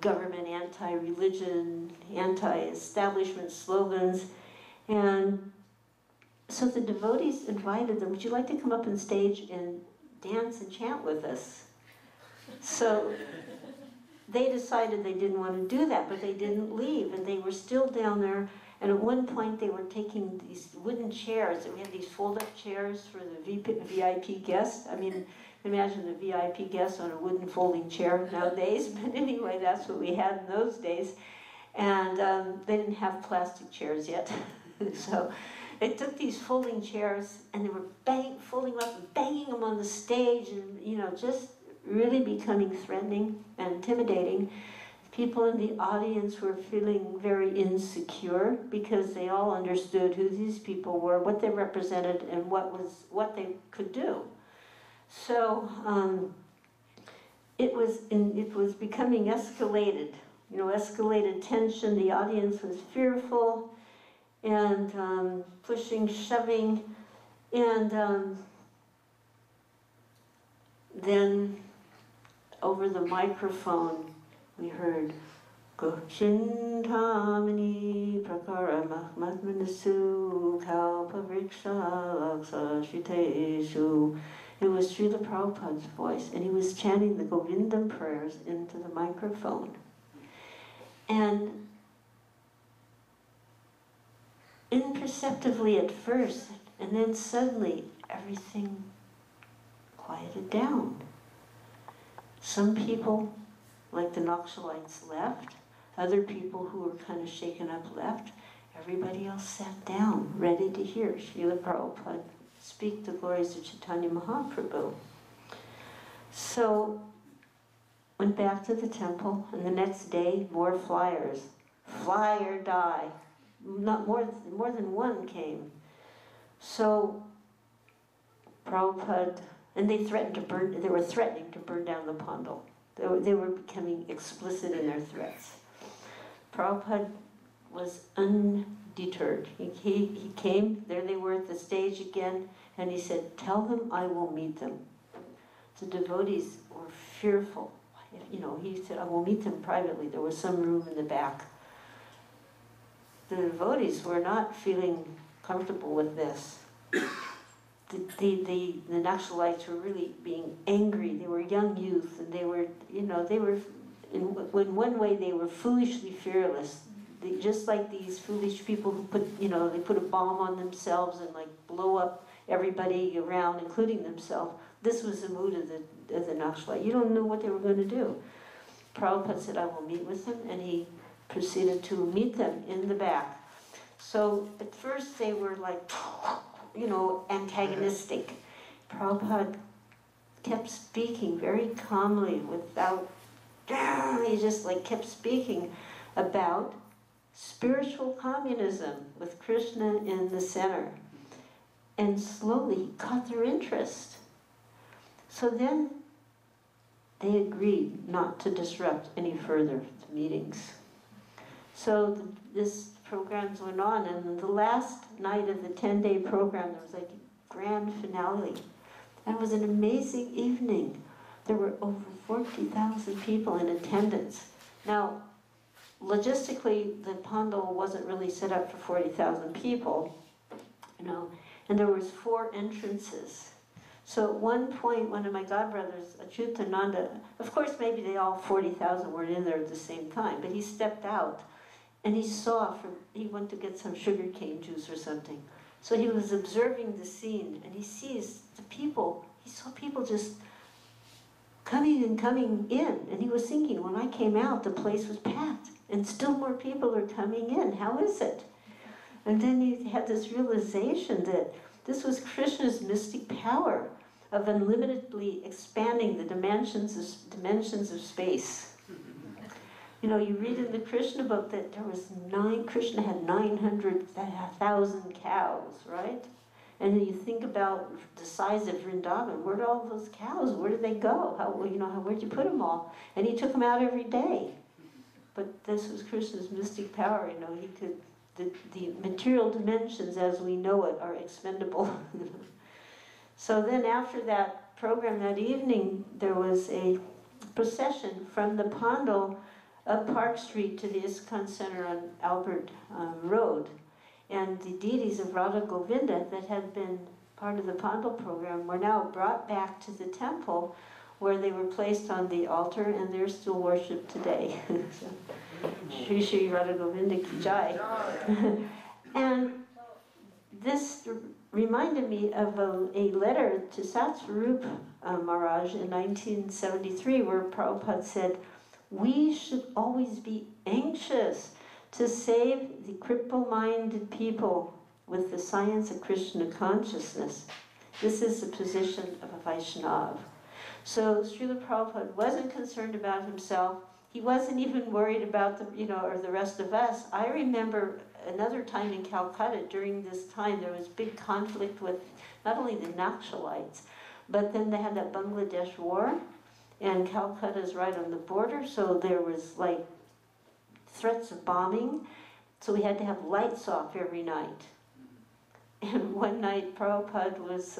government, anti-religion, anti-establishment slogans. And so the devotees invited them, would you like to come up on stage and dance and chant with us? So they decided they didn't want to do that, but they didn't leave, and they were still down there. And at one point, they were taking these wooden chairs, and we had these fold-up chairs for the VIP guests. I mean, imagine the VIP guest on a wooden folding chair nowadays, but anyway, that's what we had in those days. And they didn't have plastic chairs yet. So they took these folding chairs, and they were folding them up and banging them on the stage, and just really becoming threatening and intimidating. People in the audience were feeling very insecure because they all understood who these people were, what they represented, and what they could do. So it was becoming escalated, escalated tension. The audience was fearful, and pushing, shoving, and then over the microphone we heard Gochintamani Prakara Mahmatmanasu Kalpavriksha Laksa Shiteshu. It was Srila Prabhupada's voice, and he was chanting the Govindam prayers into the microphone. And imperceptibly at first, and then suddenly everything quieted down. Some people, like the Naxalites, left. Other people who were kind of shaken up left. Everybody else sat down, ready to hear Srila Prabhupada speak the glories of Chaitanya Mahaprabhu. So, went back to the temple, and the next day, more flyers. Fly or die. Not more than one came. So, Prabhupada, and they were threatening to burn down the pandal. They were becoming explicit in their threats. Prabhupada was undeterred. He came, there they were at the stage again, and he said, tell them I will meet them. The devotees were fearful. He said, I will meet them privately. There was some room in the back. The devotees were not feeling comfortable with this. the Naxalites were really being angry. They were young youth, and they were, in one way they were foolishly fearless. Just like these foolish people who they put a bomb on themselves and like blow up everybody around, including themselves. This was the mood of the Naxalite. You don't know what they were going to do. Prabhupada said, I will meet with them, and he proceeded to meet them in the back. So at first they were like, antagonistic. Prabhupada kept speaking very calmly without, he just like kept speaking about spiritual communism with Krishna in the center. And slowly he caught their interest. So then they agreed not to disrupt any further the meetings. So this programs went on, and the last night of the 10-day program, there was like a grand finale. And it was an amazing evening. There were over 40,000 people in attendance. Now, logistically, the pandal wasn't really set up for 40,000 people, and there was 4 entrances. So at one point, one of my godbrothers, Achyutananda, of course maybe they all 40,000 weren't in there at the same time, but he stepped out and he went to get some sugarcane juice or something. So he was observing the scene, and he sees the people, he saw people just coming and coming in, and he was thinking, when I came out, the place was packed, and still more people are coming in. How is it? And then he had this realization that this was Krishna's mystic power of unlimitedly expanding the dimensions of space. You read in the Krishna book that Krishna had 900,000 cows, right? And then you think about the size of Vrindavan. Where did all those cows, where did they go? Where'd you put them all? And he took them out every day. But this was Krishna's mystic power, he could, the material dimensions as we know it are expendable. So then after that program that evening, there was a procession from the Pandal up Park Street to the ISKCON Center on Albert Road. And the deities of Radha Govinda that had been part of the Pandal program were now brought back to the temple, where they were placed on the altar, and they're still worshipped today. So, Shri Shri Radha Govinda Ki Jai. And this reminded me of a letter to Satsvarup Maharaj in 1973, where Prabhupada said, we should always be anxious to save the cripple-minded people with the science of Krishna consciousness. This is the position of a Vaishnava. So Srila Prabhupada wasn't concerned about himself. He wasn't even worried about or the rest of us. I remember another time in Calcutta during this time, there was big conflict with not only the Naxalites, but then they had that Bangladesh war, and Calcutta's right on the border, so there was like threats of bombing, so we had to have lights off every night. And one night Prabhupada was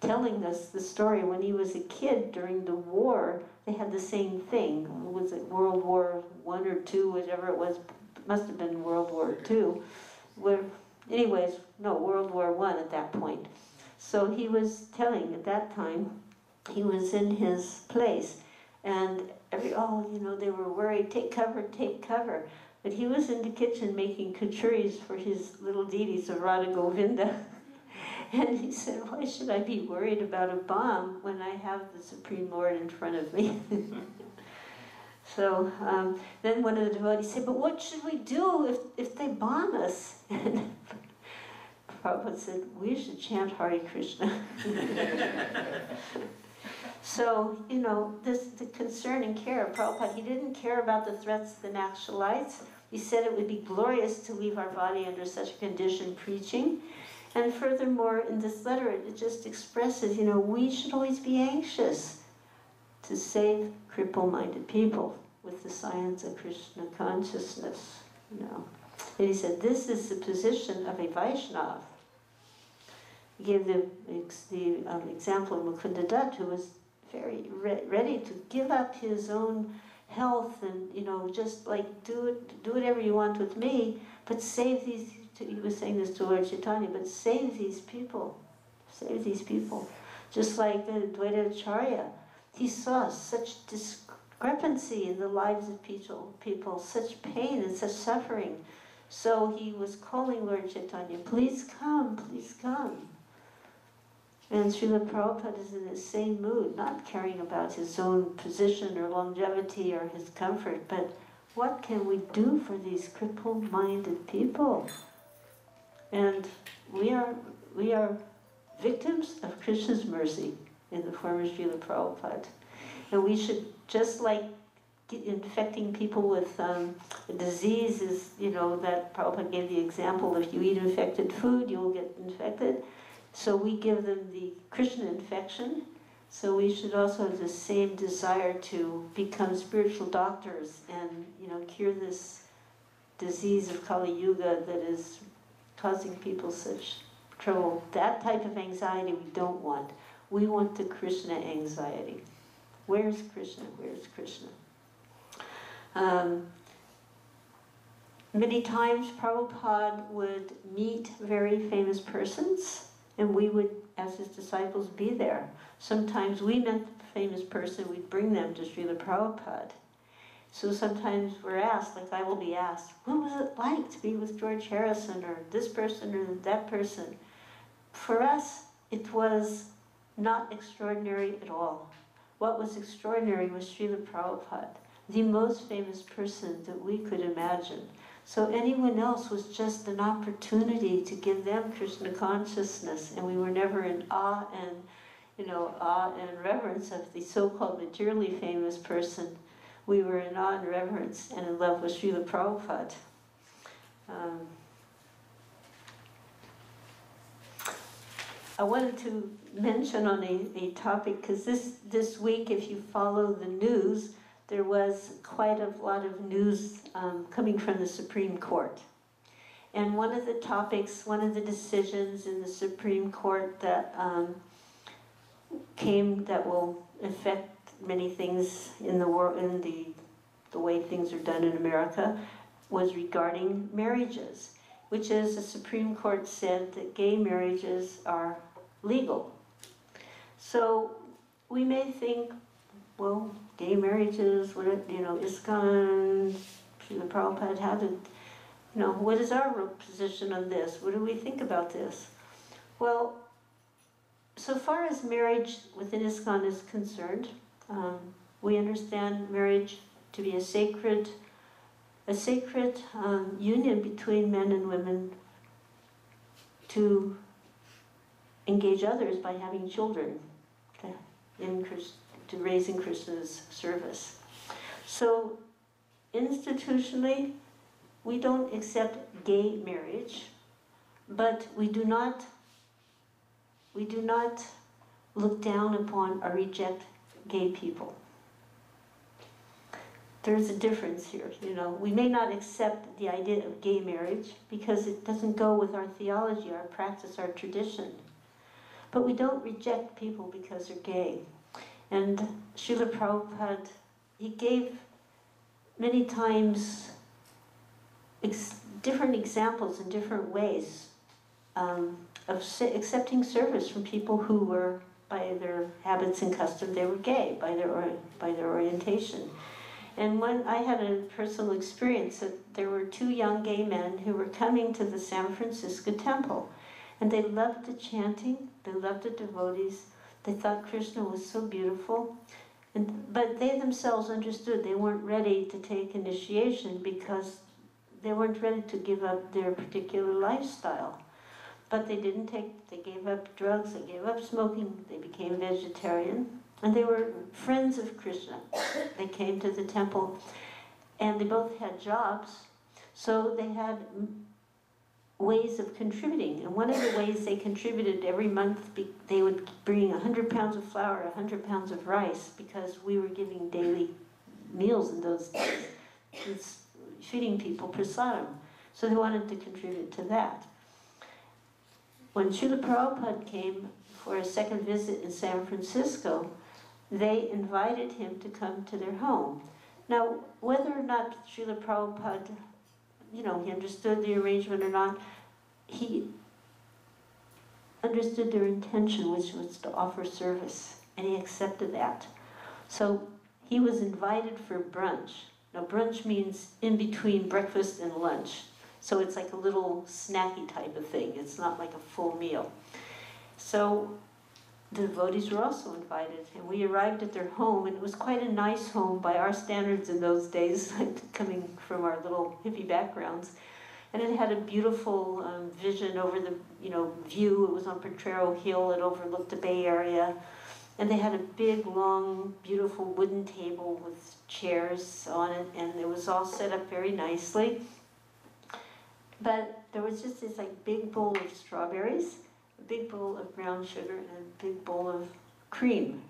telling us the story when he was a kid during the war. They had the same thing. Was it World War I or II, whatever it was? It must have been World War II. World War I at that point. So he was telling at that time, he was in his place, and they were worried, take cover. But he was in the kitchen making kachuris for his little deities of Radha Govinda. And he said, why should I be worried about a bomb when I have the Supreme Lord in front of me? So then one of the devotees said, but what should we do if they bomb us? And Prabhupada said, we should chant Hare Krishna. So, the concern and care of Prabhupada, he didn't care about the threats of the Naxalites. He said it would be glorious to leave our body under such a condition preaching. And furthermore, in this letter, it just expresses, we should always be anxious to save cripple-minded people with the science of Krishna consciousness. And he said, this is the position of a Vaishnava. He gave the example of Mukunda Dutt, who was very ready to give up his own health and, just like do whatever you want with me, but save these, he was saying this to Lord Chaitanya, but save these people, save these people. Just like the Dvaita Acharya, he saw such discrepancy in the lives of people, such pain and such suffering. So he was calling Lord Chaitanya, please come, please come. And Srila Prabhupada is in the same mood, not caring about his own position or longevity or his comfort, but what can we do for these crippled-minded people? And we are victims of Krishna's mercy in the form of Srila Prabhupada. And we should, just like infecting people with a disease is, that Prabhupada gave the example, if you eat infected food, you will get infected. So we give them the Krishna infection. So we should also have the same desire to become spiritual doctors and, cure this disease of Kali Yuga that is causing people such trouble. That type of anxiety we don't want. We want the Krishna anxiety. Where's Krishna? Where's Krishna? Many times Prabhupada would meet very famous persons, and we would, as his disciples, be there. Sometimes we met the famous person, we'd bring them to Srila Prabhupada. So sometimes we're asked, like I will be asked, what was it like to be with George Harrison, or this person, or that person? For us, it was not extraordinary at all. What was extraordinary was Srila Prabhupada, the most famous person that we could imagine. So anyone else was just an opportunity to give them Krishna consciousness, and we were never in awe and reverence of the so-called materially famous person. We were in awe and reverence and in love with Srila Prabhupada. I wanted to mention on a topic, because this week, if you follow the news, there was quite a lot of news coming from the Supreme Court. And one of the topics, one of the decisions in the Supreme Court that came that will affect many things in the world, in the way things are done in America, was regarding marriages, which is the Supreme Court said that gay marriages are legal. So we may think, well, gay marriages, ISKCON, Srila Prabhupada, how did, what is our position on this? What do we think about this? Well, so far as marriage within ISKCON is concerned, we understand marriage to be a sacred union between men and women to engage others by having children, to raise in Krishna's service. So institutionally, we don't accept gay marriage, but we do not look down upon or reject gay people. There's a difference here, We may not accept the idea of gay marriage because it doesn't go with our theology, our practice, our tradition. But we don't reject people because they're gay. And Srila Prabhupada, he gave many times different examples in different ways of accepting service from people who were, by their habits and customs, they were gay, by their orientation. And I had a personal experience that there were two young gay men who were coming to the San Francisco temple. And they loved the chanting, they loved the devotees, they thought Krishna was so beautiful. But they themselves understood they weren't ready to take initiation because they weren't ready to give up their particular lifestyle. But they gave up drugs, they gave up smoking, they became vegetarian, and they were friends of Krishna. They came to the temple, and they both had jobs, so they had ways of contributing. And one of the ways they contributed every month, they would bring 100 pounds of flour, 100 pounds of rice, because we were giving daily meals in those days. It's feeding people prasadam. So they wanted to contribute to that. When Srila Prabhupada came for a second visit in San Francisco, they invited him to come to their home. Now, whether or not Srila Prabhupada, he understood the arrangement or not, he understood their intention, which was to offer service, and he accepted that. So he was invited for brunch. Now brunch means in between breakfast and lunch. So it's like a little snacky type of thing. It's not like a full meal. So the devotees were also invited, and we arrived at their home, and it was quite a nice home by our standards in those days, coming from our little hippie backgrounds. And it had a beautiful vision over the view. It was on Potrero Hill. It overlooked the Bay Area. And they had a big, long, beautiful wooden table with chairs on it, and it was all set up very nicely. But there was just this like big bowl of strawberries, a big bowl of brown sugar, and a big bowl of cream.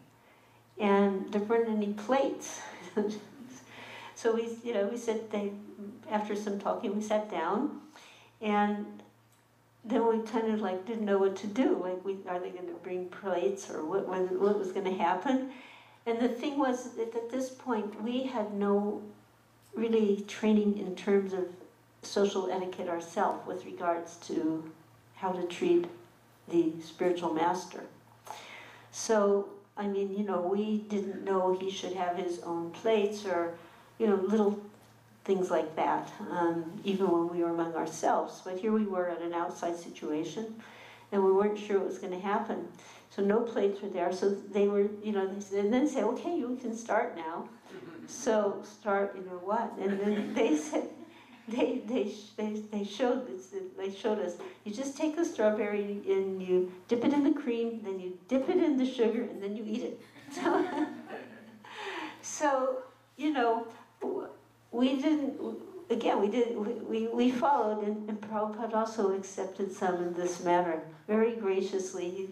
And there weren't any plates. So we said, after some talking, we sat down, and then we kind of like didn't know what to do. Like, are they going to bring plates, or what was going to happen? And the thing was that at this point, we had no really training in terms of social etiquette ourselves with regards to how to treat the spiritual master. So, I mean, we didn't know he should have his own plates, or, little things like that, even when we were among ourselves. But here we were at an outside situation, and we weren't sure what was going to happen. So no plates were there, so they were, and then say, okay, you can start now. So start, what? And then they said, they showed us, you just take the strawberry and you dip it in the cream, then you dip it in the sugar, and then you eat it. So we didn't, again, we followed, and Prabhupada also accepted some in this manner, very graciously,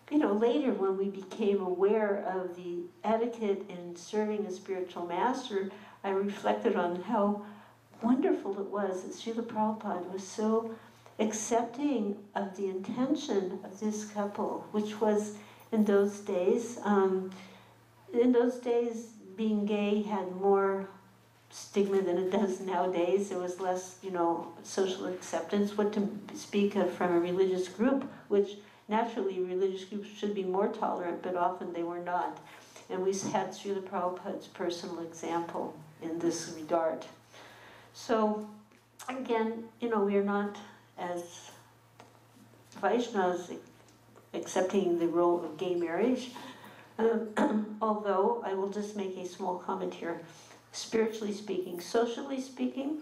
later when we became aware of the etiquette in serving a spiritual master, I reflected on how wonderful it was that Srila Prabhupada was so accepting of the intention of this couple, which was in those days, being gay had more stigma than it does nowadays. There was less, social acceptance. What to speak of from a religious group, which naturally religious groups should be more tolerant, but often they were not. And we had Srila Prabhupada's personal example in this regard. So, again, we are not as Vaishnavas accepting the role of gay marriage, although I will just make a small comment here. Spiritually speaking, socially speaking,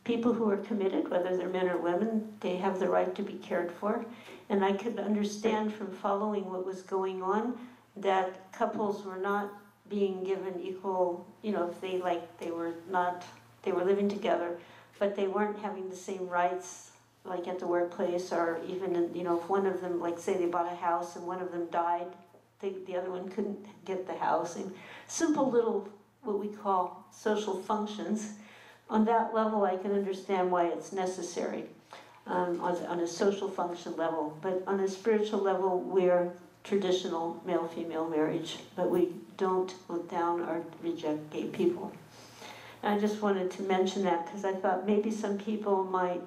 people who are committed, whether they're men or women, they have the right to be cared for. And I could understand from following what was going on that couples were not being given equal, if they were living together, but they weren't having the same rights, like at the workplace, or even in, if one of them, like say they bought a house and one of them died, the other one couldn't get the house. And simple little, what we call social functions. On that level, I can understand why it's necessary on a social function level. But on a spiritual level, we're traditional male-female marriage, but we don't look down or reject gay people. And I just wanted to mention that because I thought maybe some people might,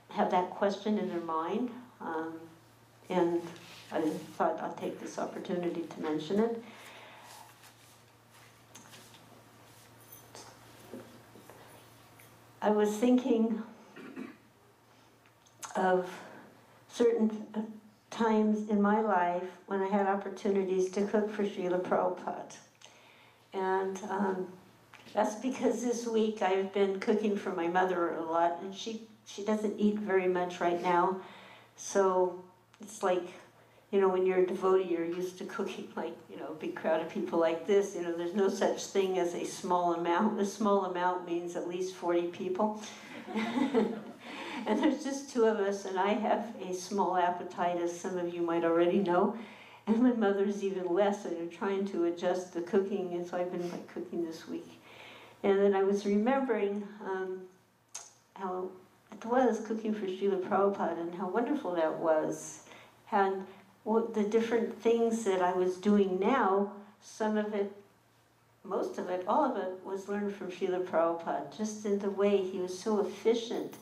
have that question in their mind, and I thought I'd take this opportunity to mention it. I was thinking of certain times in my life when I had opportunities to cook for Srila Prabhupada. And that's because this week I've been cooking for my mother a lot, and she doesn't eat very much right now. So it's like, when you're a devotee, you're used to cooking like, a big crowd of people like this. There's no such thing as a small amount. A small amount means at least 40 people. And there's just two of us, and I have a small appetite, as some of you might already know. And my mother's even less, and I'm trying to adjust the cooking, and so I've been cooking this week. And then I was remembering how it was cooking for Srila Prabhupada, and how wonderful that was. And what the different things that I was doing now, some of it, most of it, all of it was learned from Srila Prabhupada, just in the way he was so efficient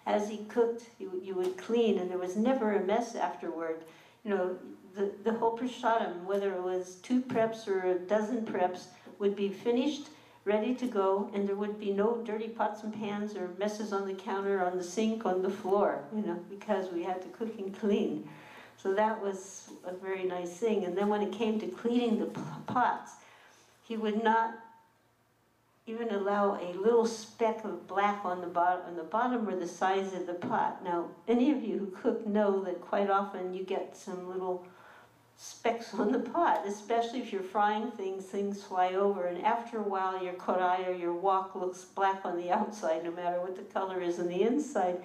as he cooked, you would clean, and there was never a mess afterward. You know, the whole prasadam, whether it was 2 preps or a dozen preps, would be finished, ready to go, and there would be no dirty pots and pans or messes on the counter, on the sink, on the floor, you know, because we had to cook and clean. So that was a very nice thing. And then when it came to cleaning the pots, he would not even allow a little speck of black on the bottom or the size of the pot. Now, any of you who cook know that quite often you get some little specks on the pot, especially if you're frying things, things fly over, and after a while your kodai or your wok looks black on the outside, no matter what the color is on the inside.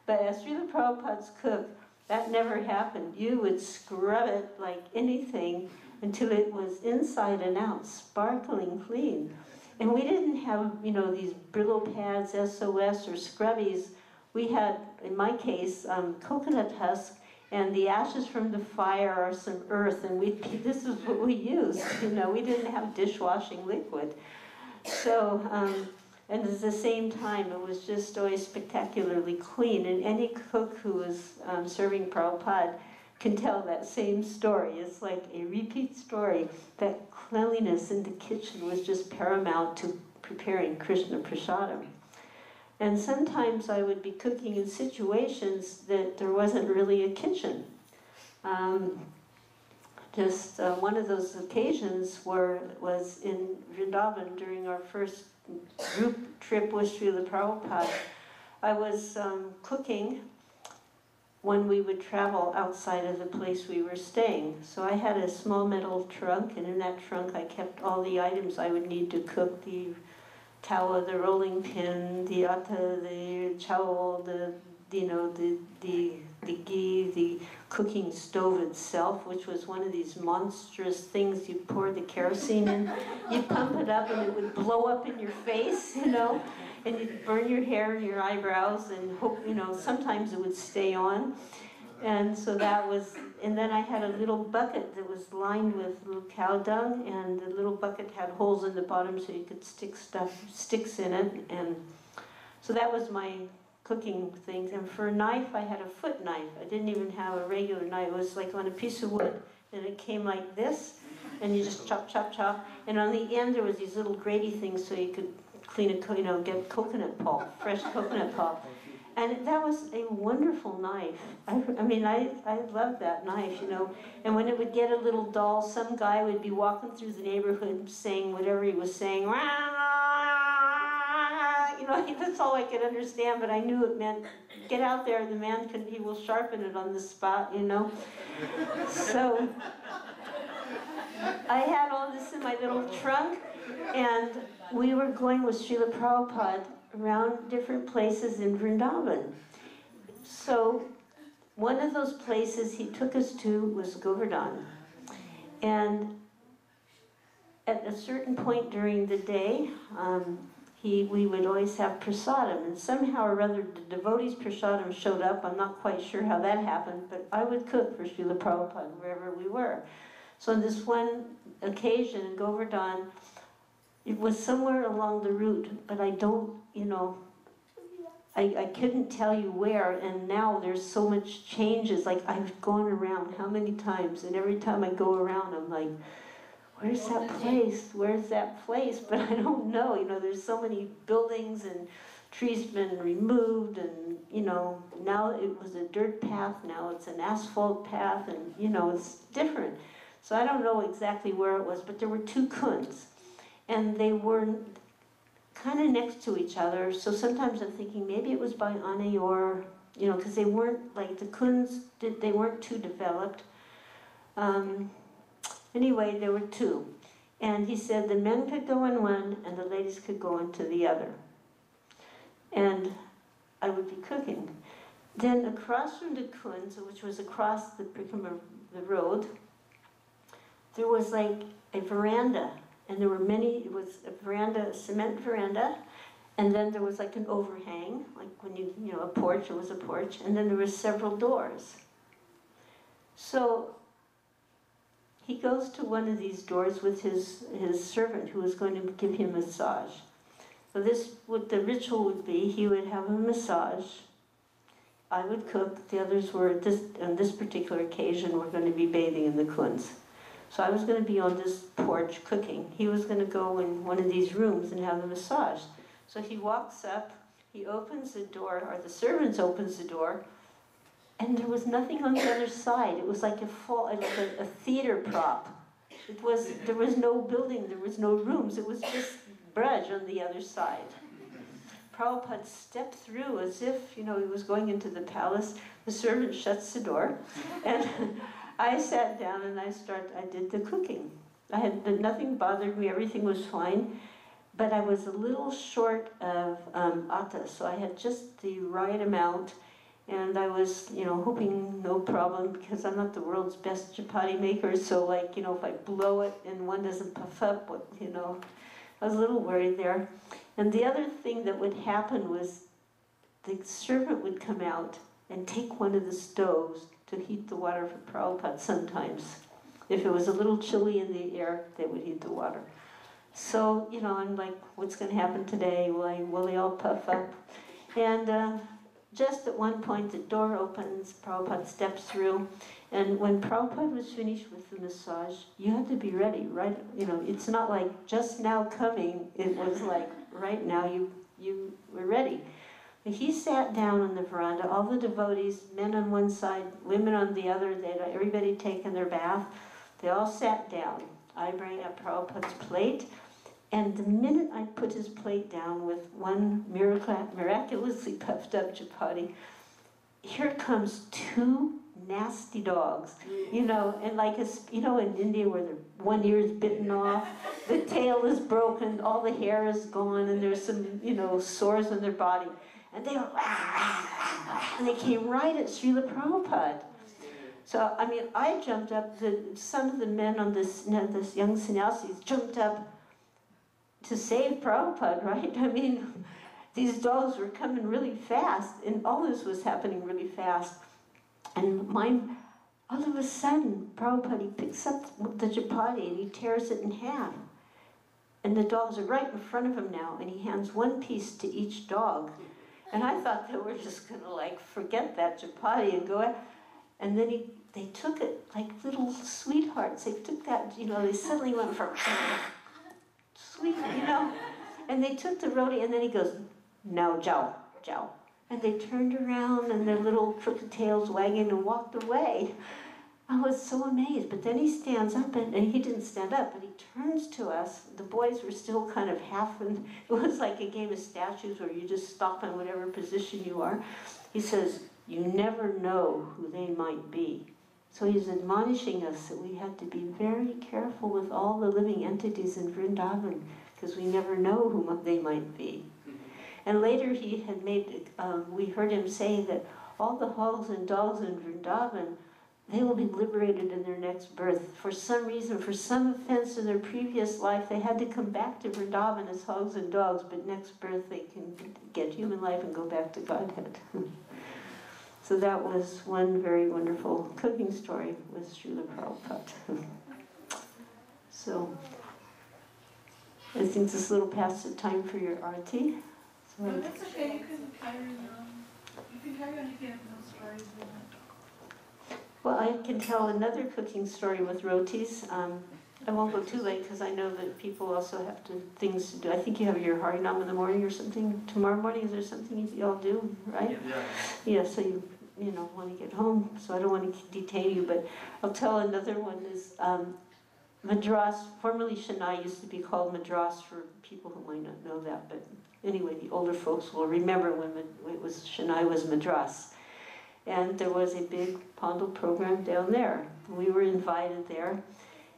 But as Srila Prabhupada's cook, that never happened. You would scrub it like anything until it was inside and out, sparkling clean. And we didn't have, you know, these Brillo pads, SOS, or scrubbies. We had, in my case, coconut husk and the ashes from the fire or some earth, and this is what we used. You know, we didn't have dishwashing liquid. So, and at the same time, it was just always spectacularly clean. And any cook who was serving Prabhupada can tell that same story. It's like a repeat story. That cleanliness in the kitchen was just paramount to preparing Krishna prasadam. And sometimes I would be cooking in situations that there wasn't really a kitchen. One of those occasions was in Vrindavan during our first group trip with Srila Prabhupada. I was cooking when we would travel outside of the place we were staying. So I had a small metal trunk, and in that trunk I kept all the items I would need to cook: the tawa, the rolling pin, the atta, the chawal, the ghee, the cooking stove itself, which was one of these monstrous things you pour the kerosene in. You'd pump it up and it would blow up in your face, you know, and you'd burn your hair and your eyebrows and hope, you know, sometimes it would stay on. And so that was, and then I had a little bucket that was lined with little cow dung, and the little bucket had holes in the bottom so you could stick sticks in it. And so that was my cooking things. And for a knife, I had a foot knife. I didn't even have a regular knife. It was like on a piece of wood, and it came like this, and you just chop, chop, chop. And on the end, there was these little graty things so you could clean get coconut pulp, fresh coconut pulp. And that was a wonderful knife. I mean, I loved that knife, you know. And when it would get a little dull, some guy would be walking through the neighborhood saying whatever he was saying. You know, that's all I could understand, but I knew it meant, get out there, the man he will sharpen it on the spot, you know. So I had all this in my little trunk, and we were going with Srila Prabhupada around different places in Vrindavan. So one of those places he took us to was Govardhan. And at a certain point during the day, we would always have prasadam, and somehow or other the devotees' prasadam showed up. I'm not quite sure how that happened, but I would cook for Srila Prabhupada wherever we were. So on this one occasion in Govardhan, it was somewhere along the route, but I don't, you know, I couldn't tell you where, and now there's so much changes. Like, I've gone around how many times, and every time I go around, I'm like, where's that place? Where's that place? But I don't know. You know, there's so many buildings and trees been removed, and, you know, now it was a dirt path, now it's an asphalt path, and, you know, it's different. So I don't know exactly where it was, but there were 2 kunds, and they were kind of next to each other. So sometimes I'm thinking maybe it was by Anayor, you know, because they weren't, like, the kunds, they weren't too developed. Anyway, there were 2. And he said the men could go in one and the ladies could go into the other. And I would be cooking. Then across from the kunds, which was across the road, there was like a veranda. And there were it was a veranda, a cement veranda, and then there was like an overhang, like when you know, a porch, it was a porch, and then there were several doors. So he goes to one of these doors with his servant who was going to give him a massage. So what the ritual would be, he would have a massage I would cook. The others were, on this particular occasion, were going to be bathing in the kunds. So I was going to be on this porch cooking. He was going to go in one of these rooms and have the massage. So he walks up, he opens the door, or the servant opens the door, and there was nothing on the other side. It was like a theater prop. There was no building, there was no rooms. It was just brudge on the other side. Prabhupada stepped through as if, he was going into the palace. The servant shuts the door, and I sat down and I did the cooking. Nothing bothered me, everything was fine, but I was a little short of atta, so I had just the right amount, and I was, hoping no problem, because I'm not the world's best chapati maker, so if I blow it and one doesn't puff up, I was a little worried there. And the other thing that would happen was the servant would come out and take one of the stoves to heat the water for Prabhupada sometimes. If it was a little chilly in the air, they would heat the water. So, I'm like, what's going to happen today? Will they all puff up? And just at one point, the door opens, Prabhupada steps through, and when Prabhupada was finished with the massage, you had to be ready, right? It's not like just now coming, it was like right now you were ready. But he sat down on the veranda, all the devotees, men on one side, women on the other, everybody taken their bath, they all sat down. I bring up Prabhupada's plate, and the minute I put his plate down with one miraculously puffed up chapati, here comes two nasty dogs, and like in India where one ear is bitten off, the tail is broken, all the hair is gone, and there's some, sores on their body. And they were, and they came right at Srila Prabhupada. So, I jumped up, some of the men on this young sannyasis jumped up to save Prabhupada, right? These dogs were coming really fast, and all this was happening really fast. And all of a sudden, Prabhupada, he picks up the chapati and he tears it in half. And the dogs are right in front of him now, and he hands one piece to each dog. And I thought they were just going to forget that chapati and go. And then they took it like little sweethearts. They took that, they suddenly went for sweet, And they took the roti, and then he goes, now, Jiao, Jiao. And they turned around, and their little crooked tails wagging and walked away. I was so amazed. But then he stands up, and he didn't stand up, but he turns to us. The boys were still kind of half, and it was like a game of statues where you just stop in whatever position you are. He says, you never know who they might be. So he's admonishing us that we had to be very careful with all the living entities in Vrindavan, because we never know who they might be. And later he had we heard him say that all the hogs and dogs in Vrindavan, they will be liberated in their next birth. For some reason, for some offense in their previous life, they had to come back to Vrindavan as hogs and dogs, but next birth they can get human life and go back to Godhead. So that was one very wonderful cooking story with Srila Prabhupada. So I think this little past the time for your arati. So no, that's okay. You can carry on. You can carry on if you have no stories. Well, I can tell another cooking story with rotis. I won't go too late because I know that people also have things to do. I think you have your Harinam in the morning or something. Tomorrow morning, is there something you all do, right? Yeah, so you want to get home, so I don't want to detain you, but I'll tell another one is Madras, formerly Chennai used to be called Madras for people who might not know that, but anyway, the older folks will remember when Chennai was Madras. And there was a big Pandal program down there. We were invited there,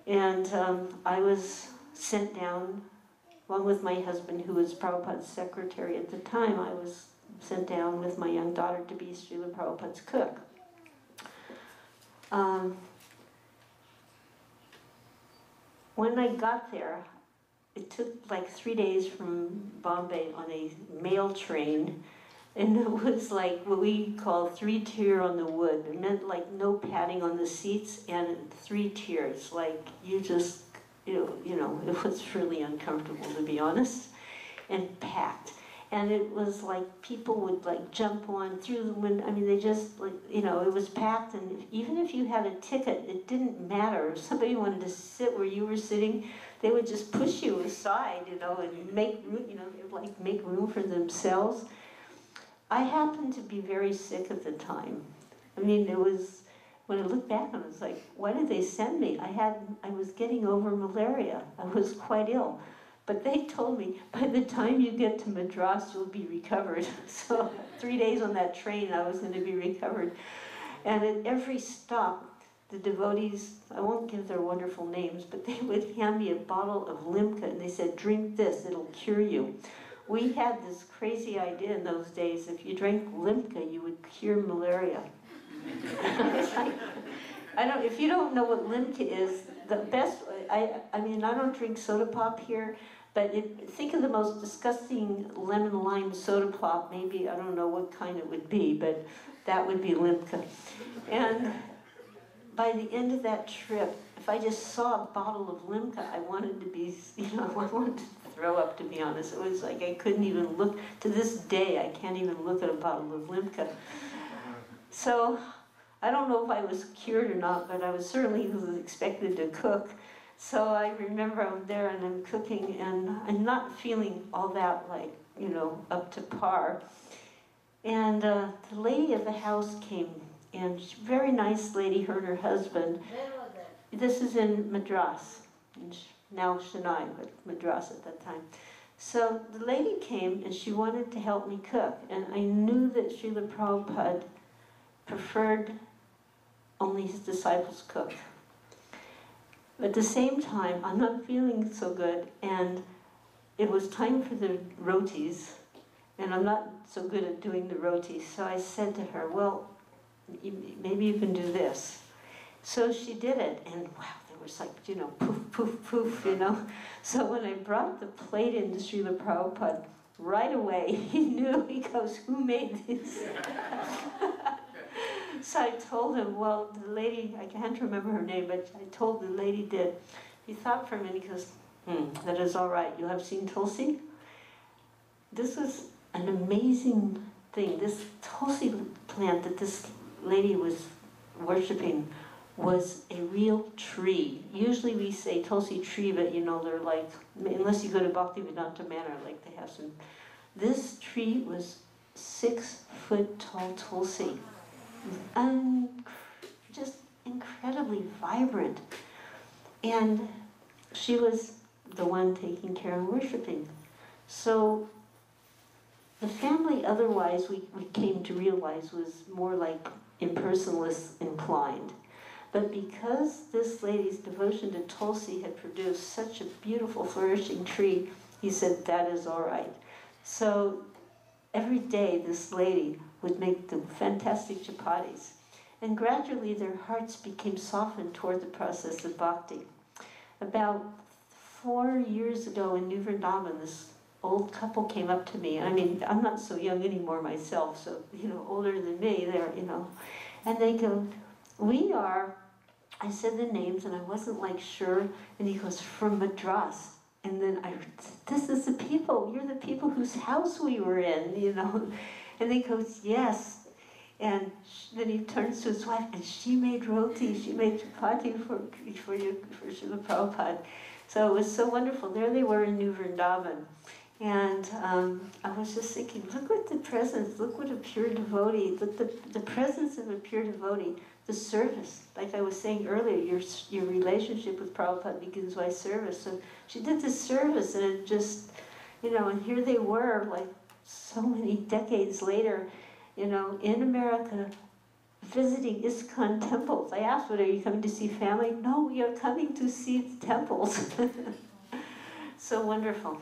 and I was sent down, along with my husband, who was Prabhupada's secretary at the time. I was sent down with my young daughter to be Srila Prabhupada's cook. When I got there, it took like 3 days from Bombay on a mail train, and it was like what we call 3-tier on the wood. It meant like no padding on the seats and 3 tiers, like you just, it was really uncomfortable, to be honest, and packed. And it was like people would like jump on through the window. I mean, they just like, you know, it was packed, and even if you had a ticket, it didn't matter. If somebody wanted to sit where you were sitting, they would just push you aside, you know, and make room, you know, they would like make room for themselves. I happened to be very sick at the time. I mean, it was, when I look back on it, it's like, why did they send me? I was getting over malaria. I was quite ill. But they told me, by the time you get to Madras, you'll be recovered. So 3 days on that train, I was going to be recovered. And at every stop, the devotees, I won't give their wonderful names, but they would hand me a bottle of limca, and they said, drink this, it'll cure you. We had this crazy idea in those days, if you drank limca, you would cure malaria. It's like, if you don't know what limca is, the best, I mean, I don't drink soda pop here, but think of the most disgusting lemon lime soda pop, maybe, I don't know what kind it would be, but that would be limca. And by the end of that trip, if I just saw a bottle of limca, I wanted to be, you know, I wanted to throw up, to be honest. It was like I couldn't even look, to this day, I can't even look at a bottle of limca. So, I don't know if I was cured or not, but I was certainly expected to cook. So I remember I'm there and I'm cooking, and I'm not feeling all that, like, you know, up to par. And the lady of the house came, and she's a very nice lady, her and her husband. Where was that? This is in Madras, now Chennai, but Madras at that time. So the lady came, and she wanted to help me cook, and I knew that Srila Prabhupada preferred only his disciples cook. At the same time, I'm not feeling so good, and it was time for the rotis, and I'm not so good at doing the rotis. So I said to her, well, maybe you can do this. So she did it, and wow, there was like, you know, poof, poof, poof, you know. So when I brought the plate into Srila Prabhupada, right away, he knew, he goes, who made this? So I told him, well, the lady, I can't remember her name, but I told the lady did. He thought for a minute, he goes, that is all right. You have seen Tulsi? This was an amazing thing. This Tulsi plant that this lady was worshipping was a real tree. Usually we say Tulsi tree, but you know, they're like, unless you go to Bhaktivedanta Manor, like they have some. This tree was 6 foot tall Tulsi. Just incredibly vibrant. And she was the one taking care and worshiping. So the family otherwise, we came to realize, was more like impersonalist inclined. But because this lady's devotion to Tulsi had produced such a beautiful flourishing tree, he said, that is all right. So every day this lady would make the fantastic chapatis. And gradually their hearts became softened toward the process of bhakti. About 4 years ago in New Vrindavan, this old couple came up to me. I mean, I'm not so young anymore myself, so, you know, older than me, they're, you know. And they go, we are, I said the names and I wasn't like sure, and he goes, from Madras. And then I, this is the people, you're the people whose house we were in, you know. And he goes, yes. And then he turns to his wife, and she made roti, she made chapati for Srila Prabhupada. So it was so wonderful. There they were in New Vrindavan. And I was just thinking, look what the presence, look what a pure devotee, look the presence of a pure devotee, the service. Like I was saying earlier, your relationship with Prabhupada begins by service. So she did this service, and it just, you know, and here they were, like so many decades later, you know, in America, visiting ISKCON temples. I asked, what, are you coming to see family? No, we are coming to see the temples. So wonderful.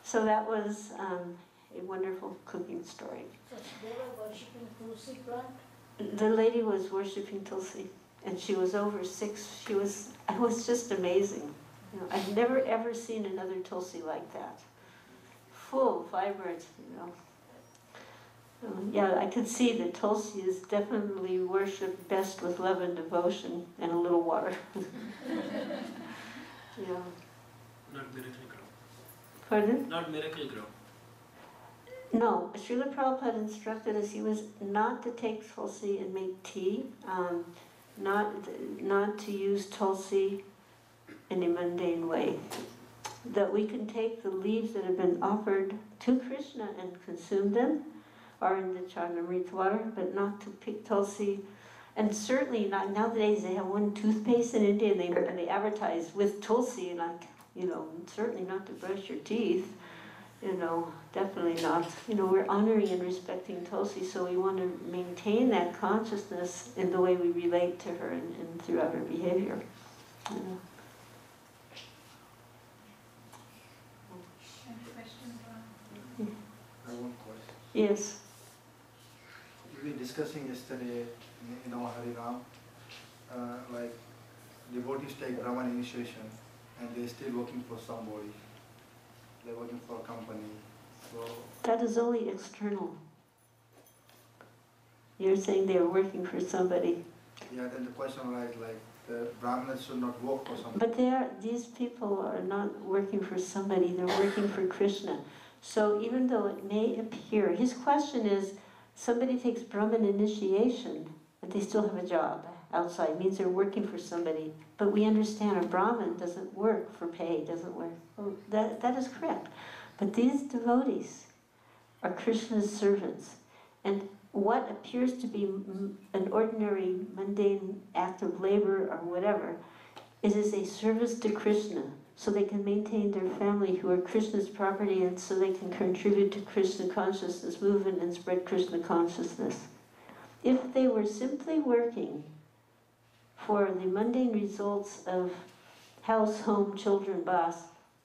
So that was a wonderful cooking story. So they were worshipping Tulsi plant? The lady was worshipping Tulsi, and she was over 6. It was just amazing. You know, I've never ever seen another Tulsi like that. Full, vibrant, you know. Yeah, I could see that Tulsi is definitely worshipped best with love and devotion and a little water. Yeah. Not miracle grow. Pardon? Not miracle grow. No, Srila Prabhupada instructed us, he was not to take tulsi and make tea, not to use tulsi in a mundane way. That we can take the leaves that have been offered to Krishna and consume them, or in the Charnamrita water, but not to pick tulsi. And certainly not, nowadays they have one toothpaste in India and they advertise with tulsi, like, certainly not to brush your teeth. Definitely not. We're honoring and respecting Tulsi, so we want to maintain that consciousness in the way we relate to her and throughout her behavior. Any questions? I have one question. Yes. We were discussing yesterday in our Harinam, like devotees take Brahman initiation and they're still working for somebody. They're working for a company. So That is only external. You're saying they're working for somebody. yeah, then the question arises, like the Brahmins should not work for somebody. But these people are not working for somebody, they're working for Krishna. So even though it may appear, his question is, somebody takes Brahman initiation, but they still have a job outside. It means they're working for somebody. But we understand a Brahmin doesn't work for pay, doesn't work. Well, that is correct. But these devotees are Krishna's servants. And what appears to be an ordinary, mundane act of labor or whatever, it is a service to Krishna. So they can maintain their family who are Krishna's property, and so they can contribute to Krishna consciousness movement and spread Krishna consciousness. If they were simply working for the mundane results of house, home, children, boss,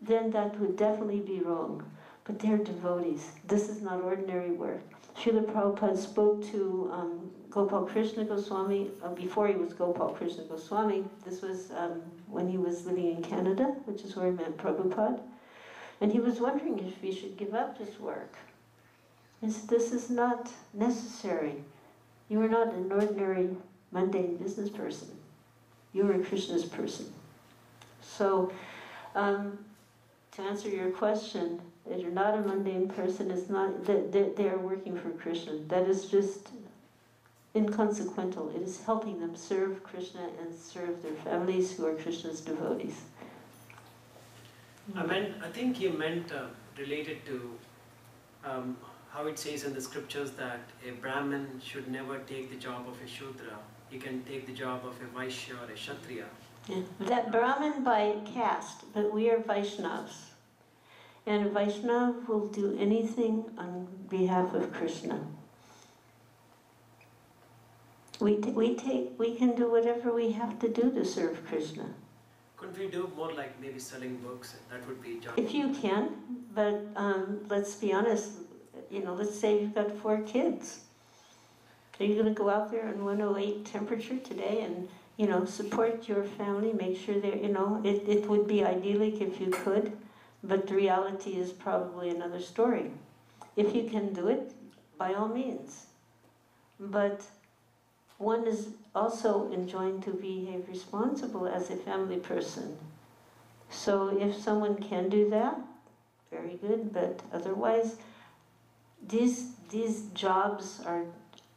then that would definitely be wrong. But they're devotees. This is not ordinary work. Srila Prabhupada spoke to Gopal Krishna Goswami before he was Gopal Krishna Goswami. This was when he was living in Canada, which is where he met Prabhupada. And he was wondering if he should give up his work. He said, this is not necessary. You are not an ordinary, mundane business person. You are a Krishna's person. So, to answer your question, that you're not a mundane person is not that they are working for Krishna. That is just inconsequential. It is helping them serve Krishna and serve their families who are Krishna's devotees. I think he meant related to how it says in the scriptures that a Brahmin should never take the job of a Shudra. He can take the job of a Vaishya or a Kshatriya. Yeah. That Brahmin by caste, but we are Vaishnavas. And a Vaishnava will do anything on behalf of Krishna. We can do whatever we have to do to serve Krishna. Couldn't we do more like maybe selling books? That would be job. If you can, but let's be honest, let's say you've got 4 kids. Are you going to go out there in 108 temperature today and, support your family, make sure they're, it would be idyllic if you could, but the reality is probably another story. If you can do it, by all means. But one is also enjoined to behave responsible as a family person. So if someone can do that, very good, but otherwise, these jobs are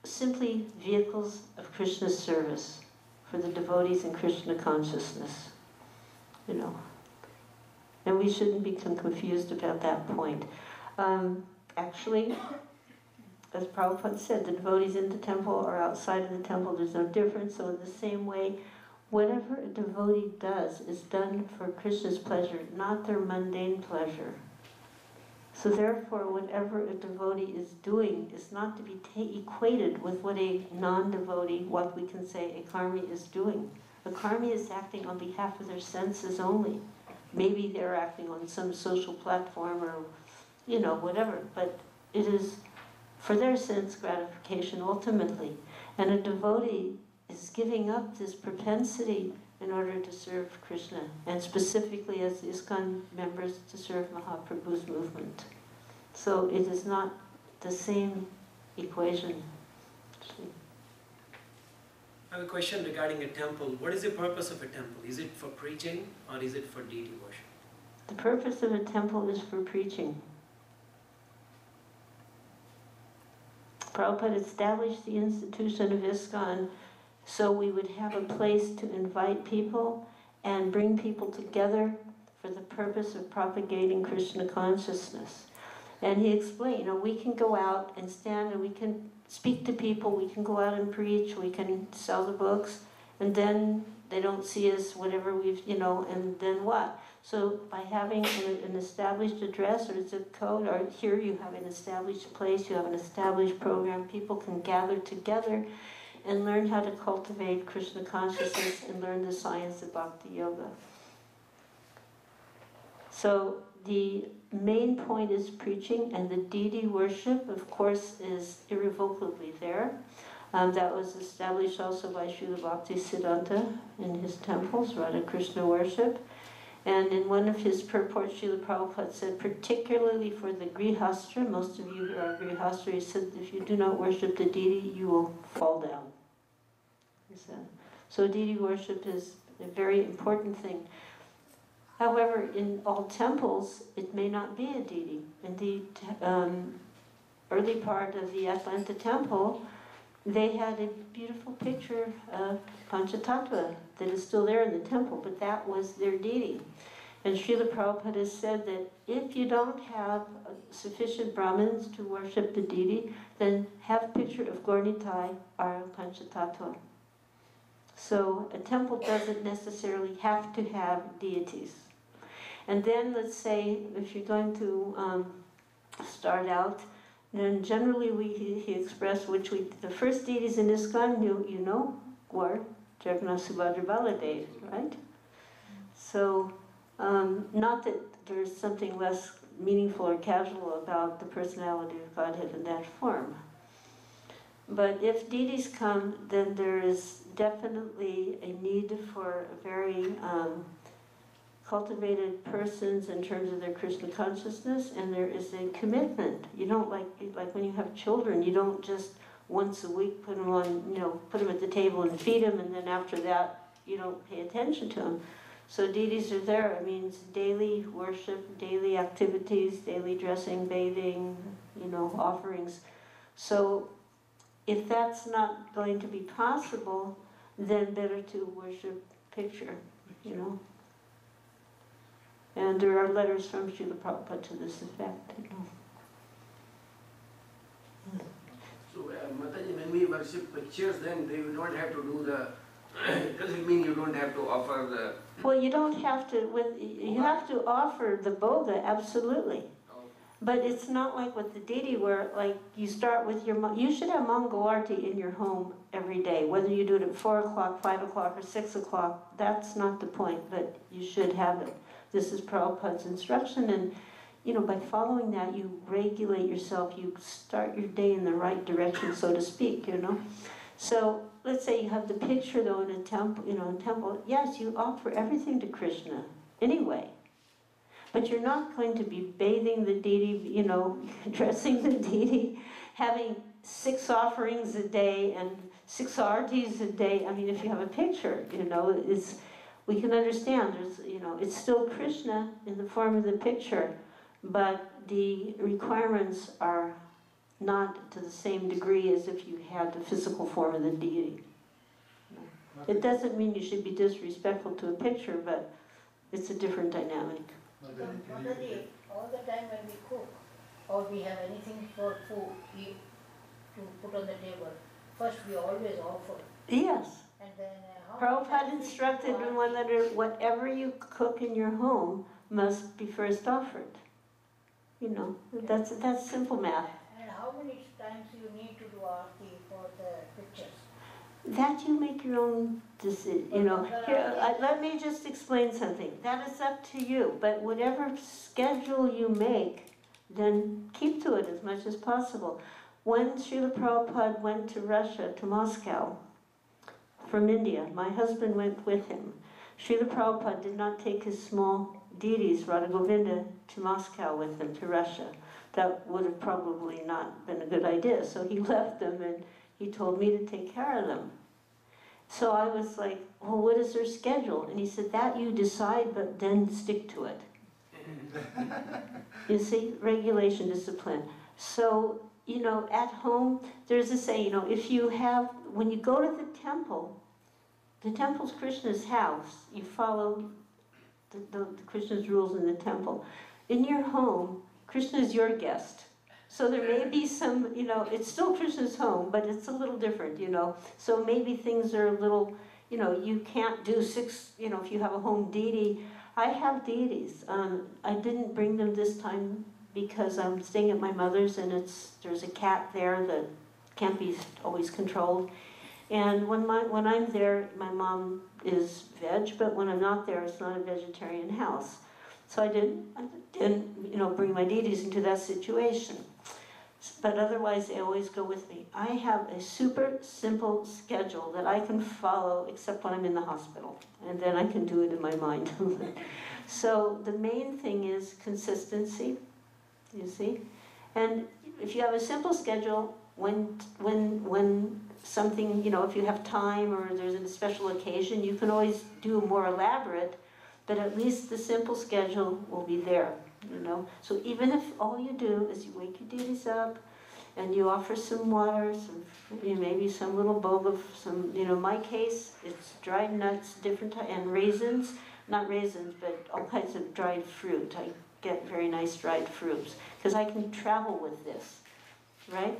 simply vehicles of Krishna's service for the devotees in Krishna consciousness, And we shouldn't become confused about that point. Actually, as Prabhupada said, the devotees in the temple or outside of the temple, there's no difference. So in the same way, whatever a devotee does is done for Krishna's pleasure, not their mundane pleasure. So therefore, whatever a devotee is doing is not to be equated with what a non-devotee, what we can say a karmi, is doing. A karmi is acting on behalf of their senses only. Maybe they're acting on some social platform or, whatever, but it is for their sense gratification ultimately. And a devotee is giving up this propensity in order to serve Krishna, and specifically as ISKCON members to serve Mahaprabhu's movement. So it is not the same equation. I have a question regarding a temple. What is the purpose of a temple? Is it for preaching or is it for deity worship? The purpose of a temple is for preaching. Prabhupada established the institution of ISKCON so we would have a place to invite people and bring people together for the purpose of propagating Krishna consciousness. And he explained, we can go out and stand and we can speak to people, we can go out and preach, we can sell the books, and then they don't see us, whatever we've, and then what? So by having an established address or zip code, or here you have an established place, you have an established program, people can gather together and learn how to cultivate Krishna consciousness and learn the science of Bhakti Yoga. So the main point is preaching, and the deity worship, of course, is irrevocably there. That was established also by Srila Bhaktisiddhanta in his temples, Radha Krishna worship. And in one of his purports, Srila Prabhupada said, particularly for the Grihastra, most of you who are Grihastra, he said, if you do not worship the deity, you will fall down. He said. So deity worship is a very important thing. However, in all temples, it may not be a deity. In the early part of the Atlanta temple, they had a beautiful picture of Panchatattva that is still there in the temple, but that was their deity. And Srila Prabhupada said that if you don't have sufficient Brahmins to worship the deity, then have a picture of Gaurnitai or Panchatattva. So a temple doesn't necessarily have to have deities. And then let's say if you're going to start out, then generally he expressed the first deities in ISKCON you know were Jagannath, Subhadra, Baladev, right? So not that there's something less meaningful or casual about the personality of Godhead in that form. But if deities come, then there is definitely a need for a very cultivated persons in terms of their Krishna consciousness, and there is a commitment. You don't like when you have children, you don't just once a week put them on, put them at the table and feed them, and then after that you don't pay attention to them. So deities are there. It means daily worship, daily activities, daily dressing, bathing, offerings. So if that's not going to be possible, then better to worship picture, And there are letters from Srila Prabhupada to this effect. So, Mataji, when we worship pictures, then we don't have to do the. Does it mean you don't have to offer the? Well, you don't have to. You have to offer the boga, absolutely. But it's not like with the deity where, you start with you should have Mangalarti in your home every day, whether you do it at 4 o'clock, 5 o'clock, or 6 o'clock. That's not the point, but you should have it. This is Prabhupada's instruction, and by following that, you regulate yourself. You start your day in the right direction, so to speak. So let's say you have the picture though in a temple. Yes, you offer everything to Krishna anyway. But you're not going to be bathing the deity, dressing the deity, having 6 offerings a day and 6 artis a day. I mean, if you have a picture, we can understand it's still Krishna in the form of the picture, but the requirements are not to the same degree as if you had the physical form of the deity. It doesn't mean you should be disrespectful to a picture, but it's a different dynamic. Mataji, all the time when we cook or we have anything for food to put on the table, first we always offer. Yes. And then Prabhupada instructed in one letter, whatever you cook in your home must be first offered. That's simple math. And how many times you need to do aarti for the pictures? That you make your own decision. Here, let me just explain something. That is up to you. But whatever schedule you make, then keep to it as much as possible. When Srila Prabhupada went to Russia, to Moscow, from India, my husband went with him. Srila Prabhupada did not take his small deities, Radha Govinda, to Moscow with him, to Russia. That would have probably not been a good idea. So he left them and he told me to take care of them. So I was like, well, what is their schedule? And he said, that you decide, but then stick to it. You see, regulation, discipline. So you know, at home, there's a saying, you know, if you have, when you go to the temple's Krishna's house, you follow the Krishna's rules in the temple. In your home, Krishna is your guest. So there may be some, you know, it's still Krishna's home, but it's a little different, you know. So maybe things are a little, you know, you can't do 6, you know, if you have a home deity. I have deities. I didn't bring them this time because I'm staying at my mother's and there's a cat there that can't be always controlled. And when I'm there, my mom is veg, but when I'm not there, it's not a vegetarian house. So I didn't, you know, bring my deities into that situation. But otherwise, they always go with me. I have a super simple schedule that I can follow, except when I'm in the hospital, and then I can do it in my mind. So the main thing is consistency, you see. And if you have a simple schedule, when something, you know, if you have time or there's a special occasion, you can always do more elaborate, but at least the simple schedule will be there, you know. So even if all you do is you wake your deities up and you offer some water, some, you know, maybe some little bowl of some, you know, in my case, it's dried nuts, different and raisins, not raisins, but all kinds of dried fruit. I get very nice dried fruits because I can travel with this, right?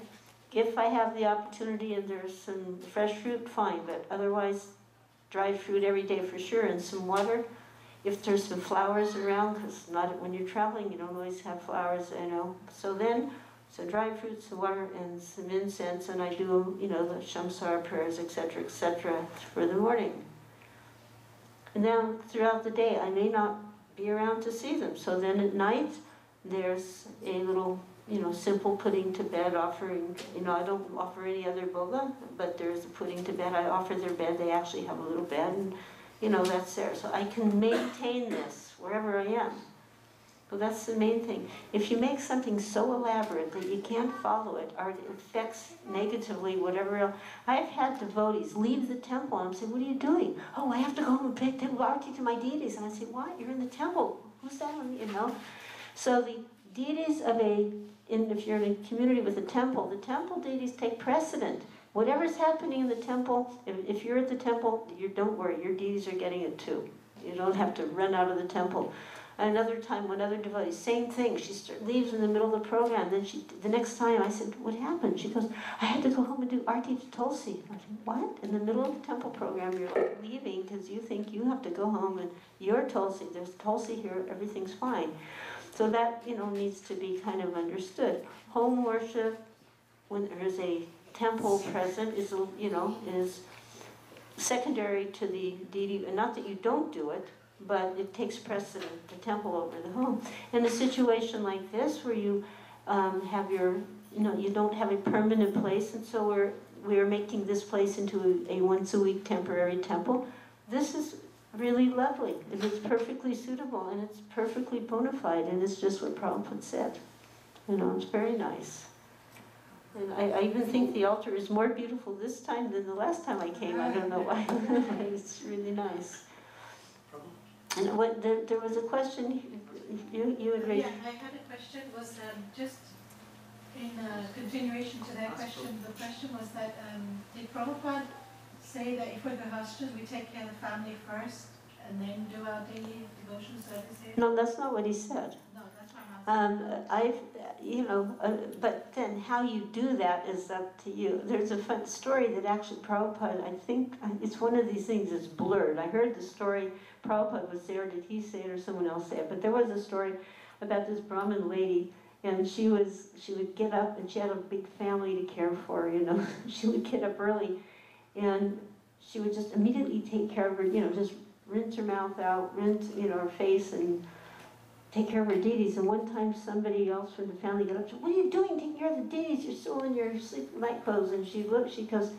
If I have the opportunity and there's some fresh fruit, fine, but otherwise dried fruit every day for sure, and some water. If there's some flowers around, because not when you're traveling, you don't always have flowers, you know. So then, some dried fruits, some water, and some incense, and I do, you know, the Shamsara prayers, etc., for the morning. And then throughout the day, I may not be around to see them. So then at night, there's a little, you know, simple putting to bed offering. You know, I don't offer any other bhoga, but there's a putting to bed. I offer their bed. They actually have a little bed, and you know, that's there. So I can maintain this wherever I am. So that's the main thing. If you make something so elaborate that you can't follow it, or it affects negatively whatever else. I've had devotees leave the temple and I'm saying, what are you doing? Oh, I have to go home and pay arti to my deities. And I say, what? You're in the temple. Who's that? You know? So the deities of if you're in a community with a temple, the temple deities take precedent. Whatever's happening in the temple, if you're at the temple, don't worry, your deities are getting it too. You don't have to run out of the temple. Another time, one other devotee, same thing. She leaves in the middle of the program. Then the next time I said, what happened? She goes, I had to go home and do arti to Tulsi. I said, what? In the middle of the temple program, you're like leaving because you think you have to go home and you're Tulsi. There's Tulsi here, everything's fine. So that, you know, needs to be kind of understood. Home worship, when there's a temple present, is, you know, is secondary to the deity. Not that you don't do it, but it takes precedent, the temple over the home. In a situation like this, where you have your, you know, you don't have a permanent place, and so we're making this place into a once-a-week temporary temple. This is really lovely, and it's perfectly suitable, and it's perfectly bona fide, and it's just what Prabhupada said. You know, it's very nice. And I even think the altar is more beautiful this time than the last time I came. I don't know why. It's really nice. And there was a question you had raised. Yeah, I had a question. Was just in continuation to that question. The question was that did Prabhupada say that if we're Grihasthas, we take care of the family first and then do our daily devotion services? No, that's not what he said. No, that's not how You know, but then how you do that is up to you. There's a fun story that actually Prabhupada, I think, it's one of these things that's blurred. I heard the story, Prabhupada was there, did he say it or someone else say it? But there was a story about this Brahmin lady, and she would get up, and she had a big family to care for, you know. She would get up early, and she would just immediately take care of her, you know, just rinse her mouth out, rinse, you know, her face, and take care of her deities. And one time somebody else from the family got up and said, what are you doing taking care of the deities? You're still in your sleep night clothes. And she looked, she goes,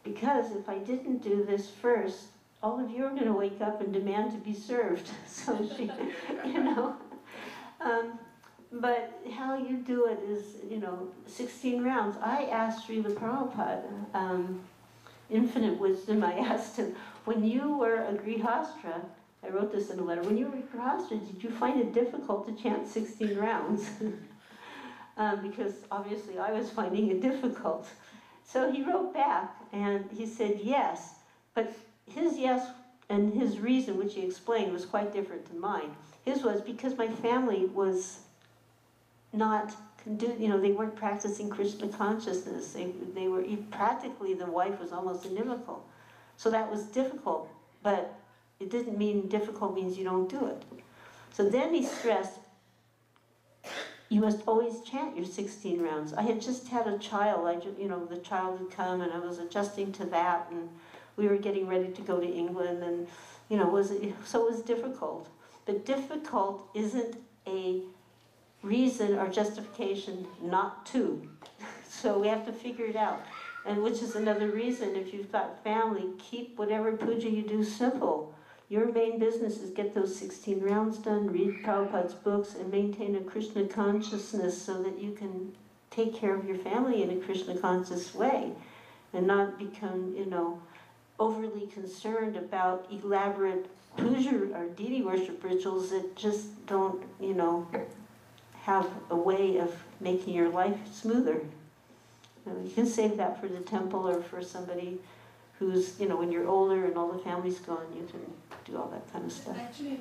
because if I didn't do this first, all of you are going to wake up and demand to be served. So she, you know. But how you do it is, you know, 16 rounds. I asked Srila Prabhupada, infinite wisdom, I asked him, when you were a Grihastra, I wrote this in a letter, when you were a Grihastra, did you find it difficult to chant 16 rounds? because obviously I was finding it difficult. So he wrote back and he said yes, but his yes and his reason, which he explained, was quite different than mine. His was because my family was not, they weren't practicing Krishna consciousness. They were, practically the wife was almost inimical. So that was difficult, but it didn't mean difficult means you don't do it. So then he stressed, you must always chant your 16 rounds. I had just had a child, the child had come and I was adjusting to that, and we were getting ready to go to England, and so it was difficult. But difficult isn't a reason or justification not to. So we have to figure it out. And which is another reason, if you've got family, keep whatever puja you do simple. Your main business is get those 16 rounds done, read Prabhupada's books, and maintain a Krishna consciousness so that you can take care of your family in a Krishna conscious way and not become, overly concerned about elaborate puja or deity worship rituals that just don't, have a way of making your life smoother. You can save that for the temple or for somebody who's, when you're older and all the family's gone, you can do all that kind of stuff. Actually,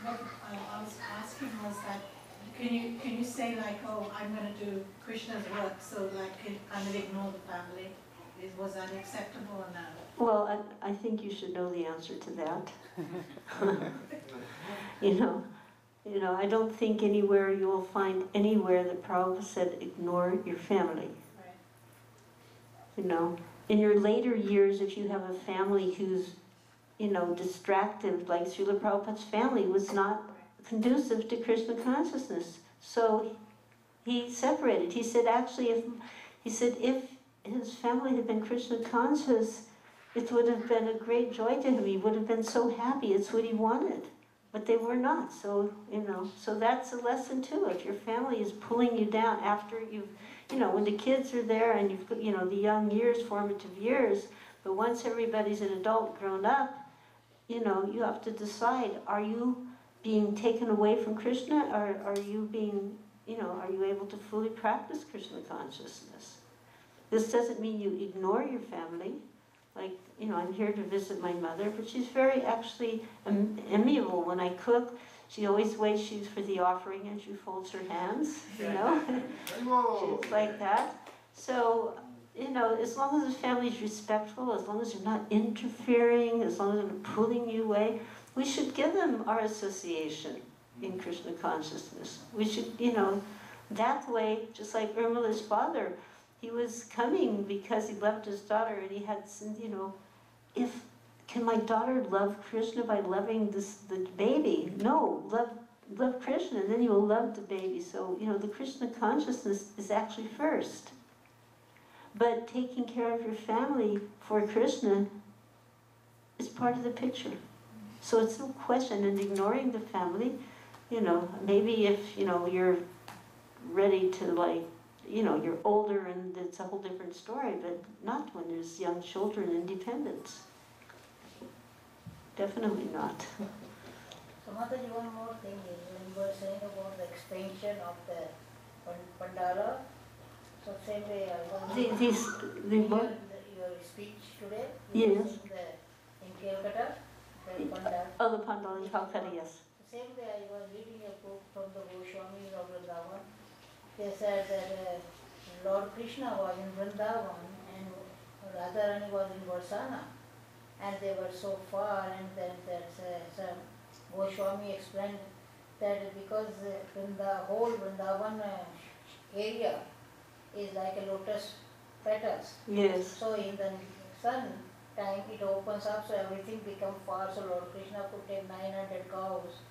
what I was asking was that, can you say like, oh, I'm going to do Krishna's work, so like I'm going to ignore the family? Was that acceptable or not? Well, I think you should know the answer to that. I don't think anywhere you will find anywhere that Prabhupada said ignore your family. Right. In your later years, if you have a family who's, distracted, like Srila Prabhupada's family was not conducive to Krishna consciousness. So he separated. He said, actually, if his family had been Krishna conscious, it would have been a great joy to him. He would have been so happy. It's what he wanted. But they were not. So, so that's a lesson too. If your family is pulling you down after you've, when the kids are there and you've, the young years, formative years, but once everybody's an adult, grown up, you have to decide, are you being taken away from Krishna, or are you being, are you able to fully practice Krishna consciousness? This doesn't mean you ignore your family. Like, I'm here to visit my mother, but she's very actually amiable. When I cook, she always waits for the offering and she folds her hands, She's like that. So, as long as the family's respectful, as long as they're not interfering, as long as they're not pulling you away, we should give them our association in Krishna consciousness. We should, that way, just like Urmila's father, he was coming because he loved his daughter, and he had, can my daughter love Krishna by loving the baby? No, love Krishna, and then you will love the baby. So, the Krishna consciousness is actually first. But taking care of your family for Krishna is part of the picture. So it's no question, and ignoring the family, maybe if, you're ready to you're older and it's a whole different story, but not when there's young children and dependents. Definitely not. So Mataji, one more thing is, when you were saying about the expansion of the Pandala, so same way I was your speech today, Yes. in Calcutta, the Pandala. Oh, the Pandala in Calcutta, yes. The same way I was reading a book from the Goswamis of Vrindavan. They said that Lord Krishna was in Vrindavan and Radharani was in Varsana, and they were so far, and then some Goswami explained that because the whole Vrindavan area is like a lotus petals. Yes. So in the sun time it opens up, so everything becomes far. So Lord Krishna could take 900 cows,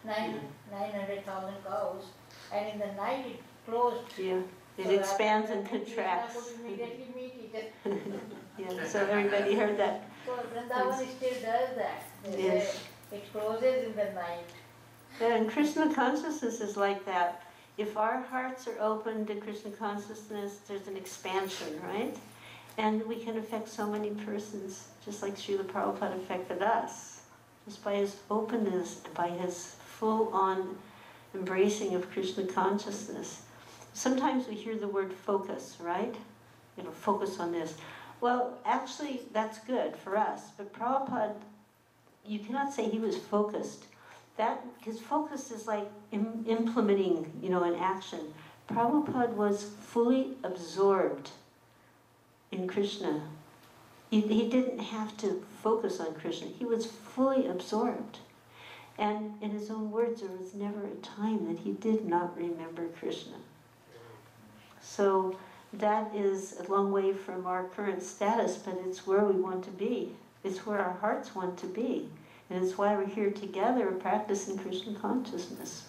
900,000 cows, and in the night it closed. Yeah. It So expands that and contracts. Krishna could immediately meet it. Yeah. So everybody heard that. So Vrindavan still does that. They Yes. say it closes in the night. And Krishna consciousness is like that. If our hearts are open to Krishna consciousness, there's an expansion, right? And we can affect so many persons, just like Srila Prabhupada affected us. Just by his openness, by his full-on embracing of Krishna consciousness. sometimes we hear the word focus, right? Focus on this. Well, actually, that's good for us, but Prabhupada, you cannot say he was focused. His focus is like implementing, an action. Prabhupada was fully absorbed in Krishna. He didn't have to focus on Krishna. He was fully absorbed. And in his own words, there was never a time that he did not remember Krishna. So that is a long way from our current status, but it's where we want to be. It's where our hearts want to be. And it's why we're here together practicing Krishna consciousness.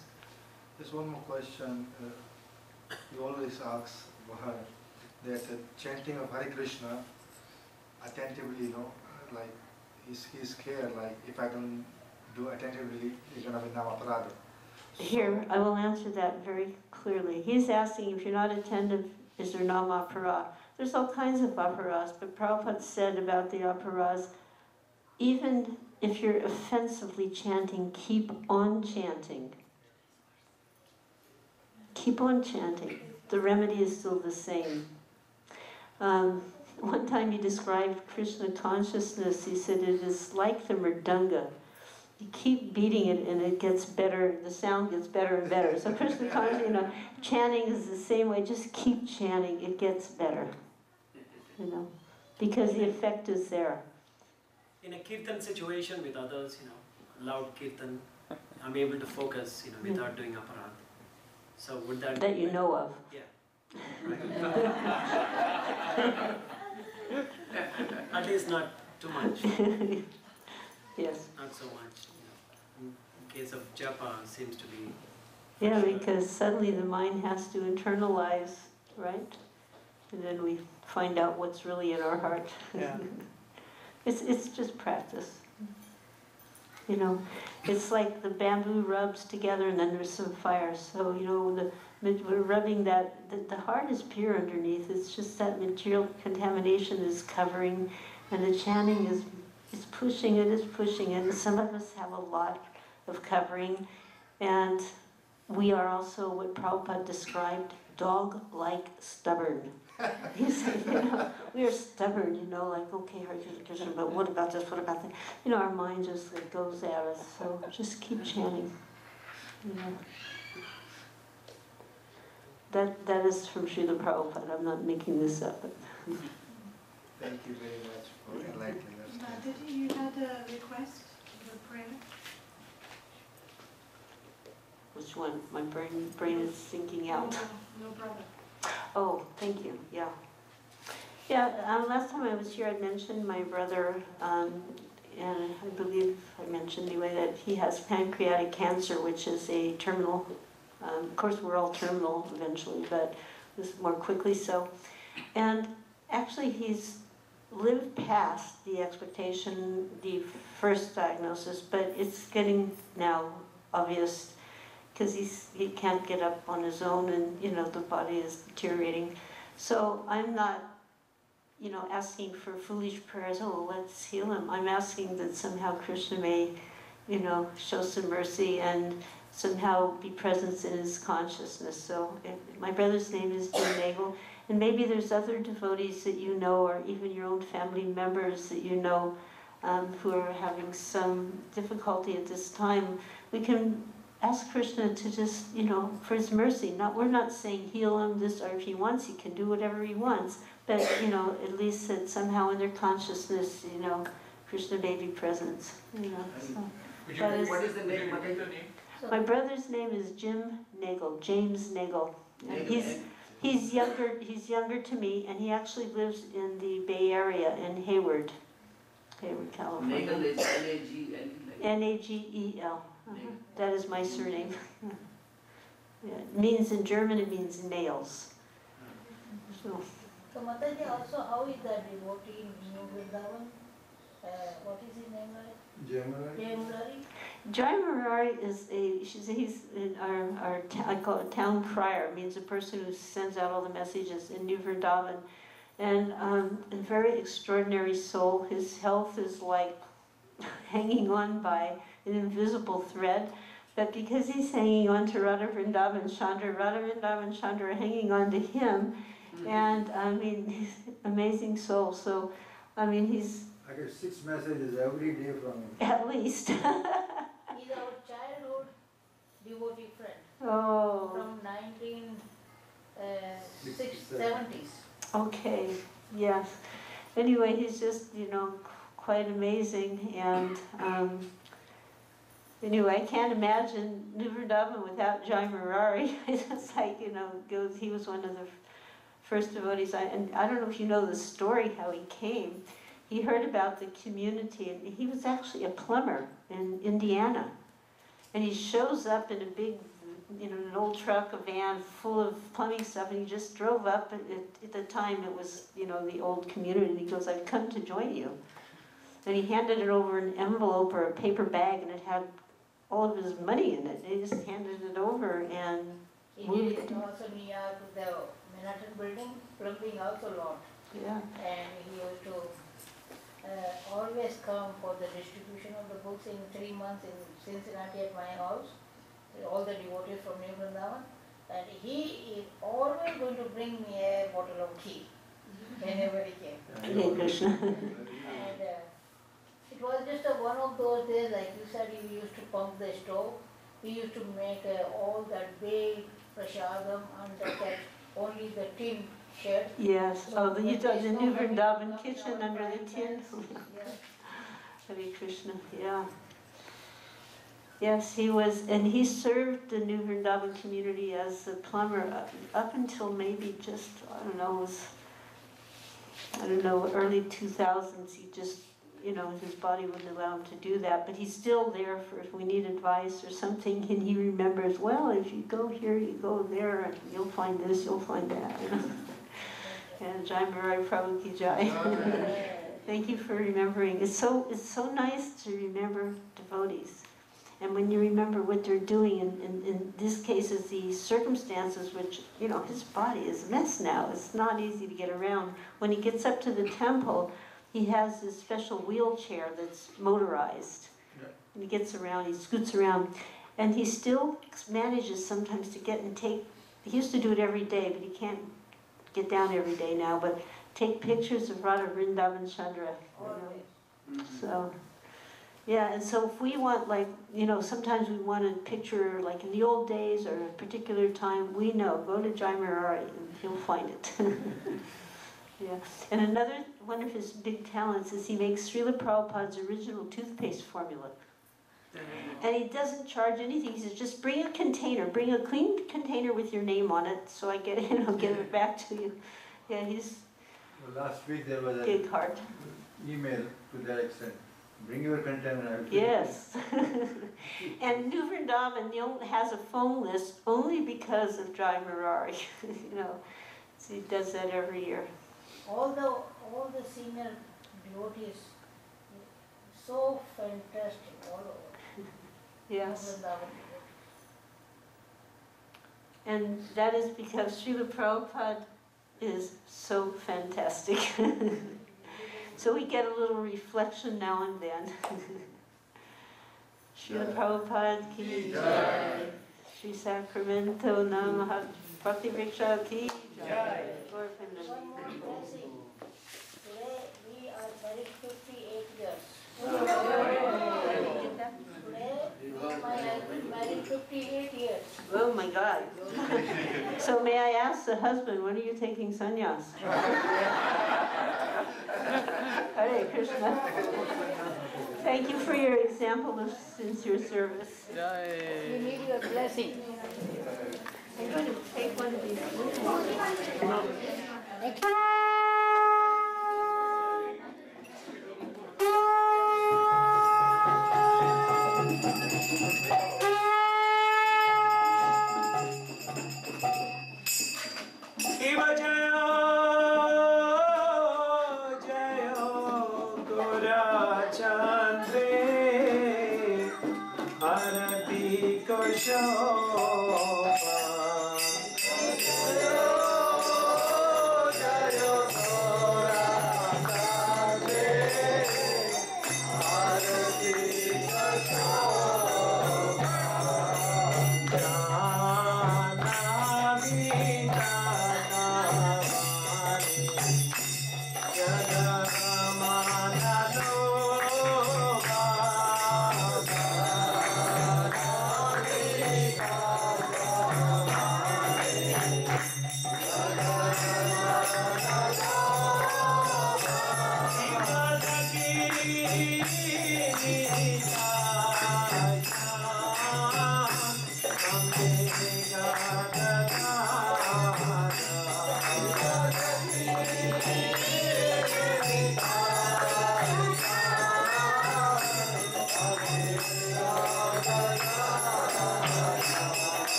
Just one more question. You always ask that chanting of Hare Krishna attentively, like he's scared, like if I don't do attentively, it's going to be namaparada. Here, I will answer that very clearly. He's asking if you're not attentive, is there namapara? There's all kinds of aparas, but Prabhupada said about the aparas, even if you're offensively chanting, keep on chanting. Keep on chanting. The remedy is still the same. One time he described Krishna consciousness, he said it is like the mridanga. You keep beating it and it gets better, the sound gets better and better. So Krishna consciousness, chanting is the same way, just keep chanting, it gets better. Because the effect is there. In a kirtan situation with others, loud kirtan, I'm able to focus, without doing aparat. So would that... That you know of. Yeah. At least not too much. Yes. Not so much. In case of japa, seems to be... Yeah, because suddenly the mind has to internalize, right? And then we find out what's really in our heart. Yeah. It's just practice. It's like the bamboo rubs together and then there's some fire. So, we're rubbing that, the heart is pure underneath. It's just that material contamination is covering and the chanting is pushing it, and some of us have a lot of covering. And we are also what Prabhupada described, dog-like stubborn. He said, we are stubborn, like, okay, but what about this, what about that? Our mind just goes at us, so just keep chanting. That is from Srila Prabhupada, I'm not making this up. Thank you very much for enlightening us. Mataji, you had a request for prayer? Which one? My brain is sinking out. No brother. Oh, thank you, yeah. Yeah, last time I was here I mentioned my brother, and I believe I mentioned anyway that he has pancreatic cancer, which is a terminal, of course we're all terminal eventually, but this is more quickly so. And actually he's lived past the expectation, the first diagnosis, but it's getting now obvious because he can't get up on his own and, the body is deteriorating. So I'm not, asking for foolish prayers, oh, let's heal him. I'm asking that somehow Krishna may, show some mercy and somehow be present in his consciousness. So my brother's name is Jim Nagel, and maybe there's other devotees that you know, or even your own family members that you know, who are having some difficulty at this time. We can ask Krishna to just, for his mercy. We're not saying heal him this, or if he wants, he can do whatever he wants. But, at least that somehow in their consciousness, Krishna may be present. So. What is the name? My brother's name is Jim Nagel, James Nagel. And he's younger to me, and he actually lives in the Bay Area in Hayward, California. Nagel is N-A-G-L. Nagel. That is my surname. Yeah, it means in German, it means nails. So Mataji, also, how is that devotee in New Vrindavan? What is his name, right? Jai Murari? Jai Murari is he's in our I call it town crier, means a person who sends out all the messages in New Vrindavan. And a very extraordinary soul. His health is like hanging on by an invisible thread, But because he's hanging on to Radha Vrindavan Chandra are hanging on to him. And I mean, he's an amazing soul. So, I mean, he's... I get 6 messages every day from him. At least. He's our childhood devotee friend. Oh. From 1970s. Okay, yes. Anyway, he's just, quite amazing. And anyway, I can't imagine New Vrindavan without Jai Murari. It's like, he was one of the first devotees. And I don't know if you know the story, how he came. He heard about the community, and he was actually a plumber in Indiana. And he shows up in a big, an old truck, a van full of plumbing stuff, and he just drove up. At the time, it was, the old community. And he goes, "I've come to join you." And he handed it over an envelope or a paper bag, and it had all of his money in it. He just handed it over and he did also near the Manhattan building, plumbing also a lot. Yeah. And he used to always come for the distribution of the books in 3 months in Cincinnati at my house, all the devotees from New Vrindavan. And he is always going to bring me a bottle of tea whenever he came. Hare Krishna. And it was just one of those days, like you said, we used to pump the stove. We used to make all that big prasadam under that only the tin shed. Yes. So The New Vrindavan kitchen under the tin. Yes. Hare Krishna. Yeah. Yes, he was, and he served the New Vrindavan community as a plumber up until maybe just, early 2000s. He just, his body wouldn't allow him to do that, but he's still there for if we need advice or something, and he remembers, well, if you go here, you go there, and you'll find this, you'll find that. And Jai Maharaj Prabhu Ki Jai. Thank you for remembering. It's so nice to remember devotees. And when you remember what they're doing, in this case, is the circumstances, which, his body is a mess now. It's not easy to get around. When he gets up to the temple, he has this special wheelchair that's motorized. Yeah. And he gets around, he scoots around. And he still manages sometimes to get and take, he used to do it every day, but he can't get down every day now, but take pictures of Radha Vrindavan Chandra. So... yeah, and so if we want, sometimes we want a picture, like in the old days or a particular time, we know, go to Jai Murari and he'll find it. Yeah. And another one of his big talents is he makes Srila Prabhupada's original toothpaste formula. And he doesn't charge anything. He says, just bring a container, bring a clean container with your name on it, so I get it and I'll get it back to you. Yeah, he's last week there was big heart. Email to that extent. Bring your container. Yes. And New Vrindavan has a phone list only because of Jai Murari. So he does that every year. All the senior devotees, so fantastic all over. Yes. And that is because Srila Prabhupada is so fantastic. So we get a little reflection now and then. Srila Prabhupada ki jai. Sri Sacramento Namaha Bhakti Vriksha ki jai. One more blessing. Today we are married 58 years. Today my husband married 58 years. Oh my God. So may I ask the husband, when are you taking sannyas? Hare Krishna. Thank you for your example of sincere service. We need your blessing. I'm going to take one of these. Hare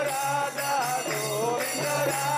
Radha Govinda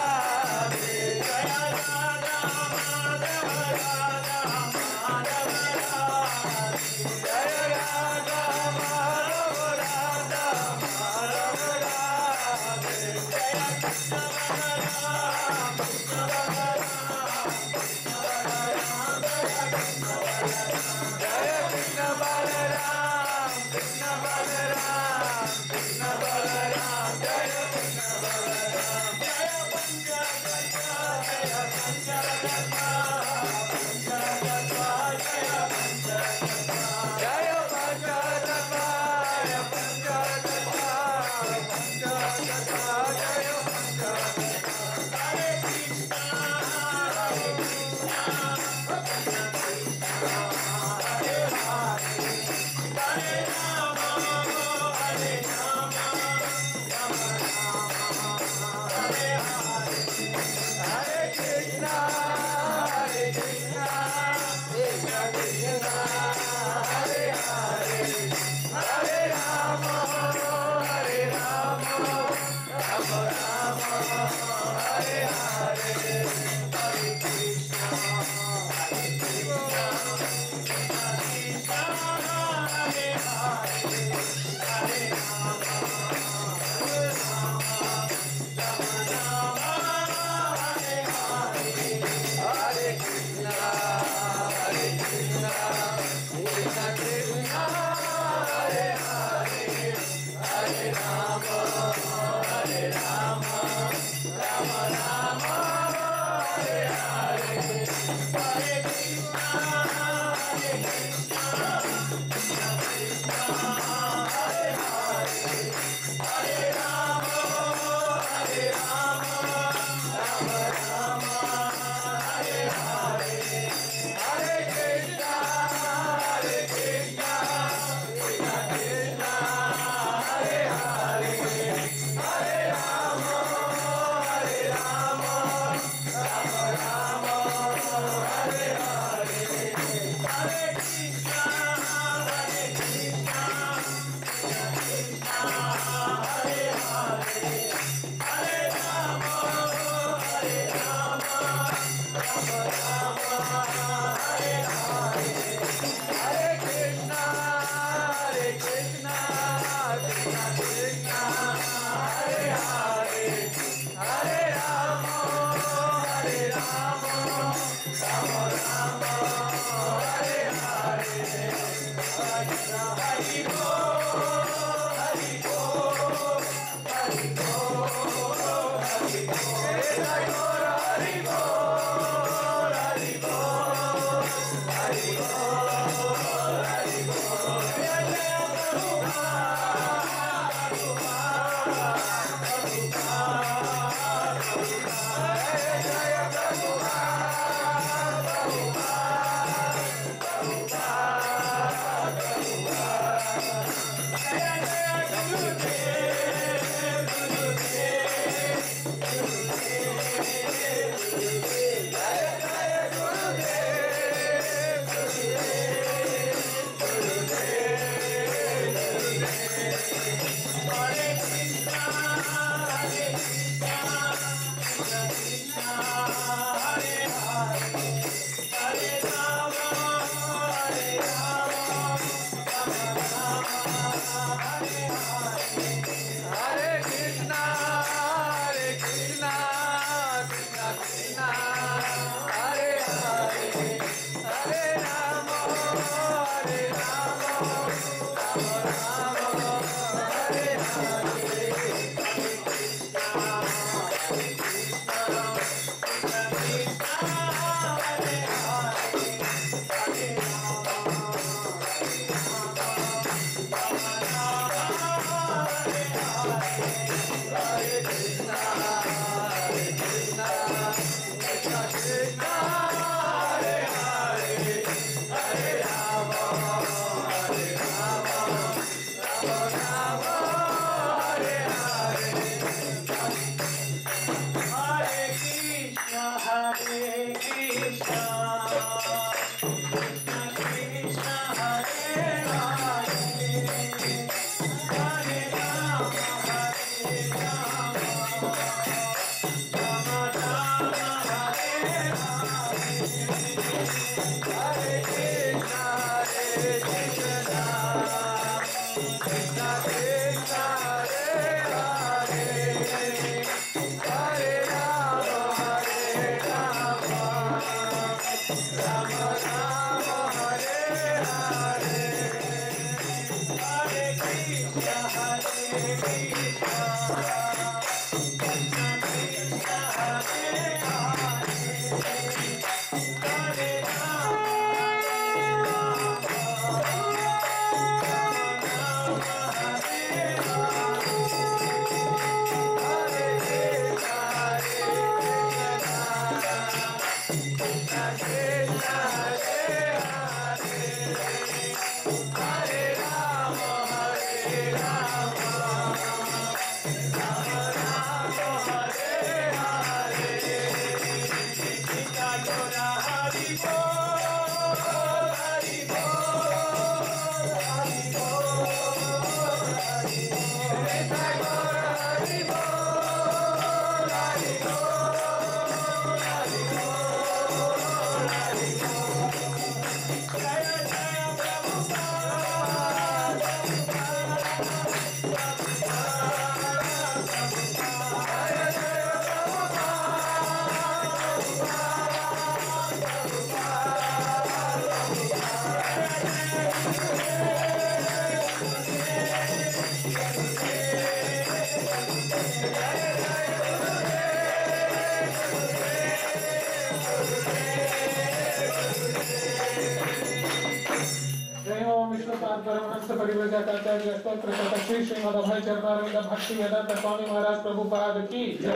Shri Shrimad चरणारविंद भक्ति वेदांत स्वामी महाराज प्रभुपाद की जय।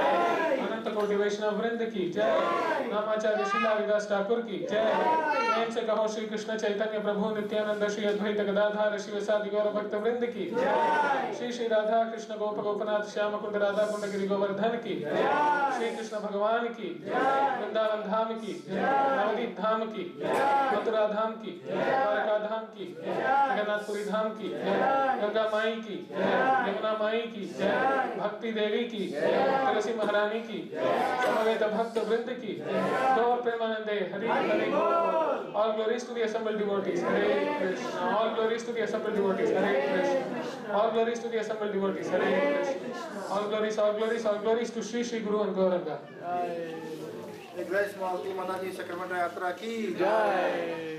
अनंत कोटि वैष्णव वृंद की जय। नामाचार्य श्रीला विदास ठाकुर की जय। प्रेम से कहो श्री कृष्ण चैतन्य प्रभु नित्यानंद श्री अद्वैत गदाधर शिवसादि गौर भक्त वृंद की जय। श्री श्री राधा कृष्ण गोप गोपनाथ श्याम कुंड राधा कुंड गिरि गोवर्धन की श्री कृष्ण भगवान की वृंदावन धाम की नवदीप धाम की मथुरा धाम की द्वारका धाम की जगन्नाथपुरी धाम धाम की जय, गंगा माई की जय, यमुना माई की जय, भक्ति देवी की जय, तुलसी महारानी की समवेत भक्त वृंद की गौर प्रेमानंदे हरि हरि बोल। All glories to the assembled devotees. Hare Krishna. All glories to the assembled devotees. Hare Krishna. All glories to the assembled devotees. Hare Krishna. All glories to Shri Shri Guru and Gauranga. एक grace मालती माताजी Sacramento यात्रा की जय।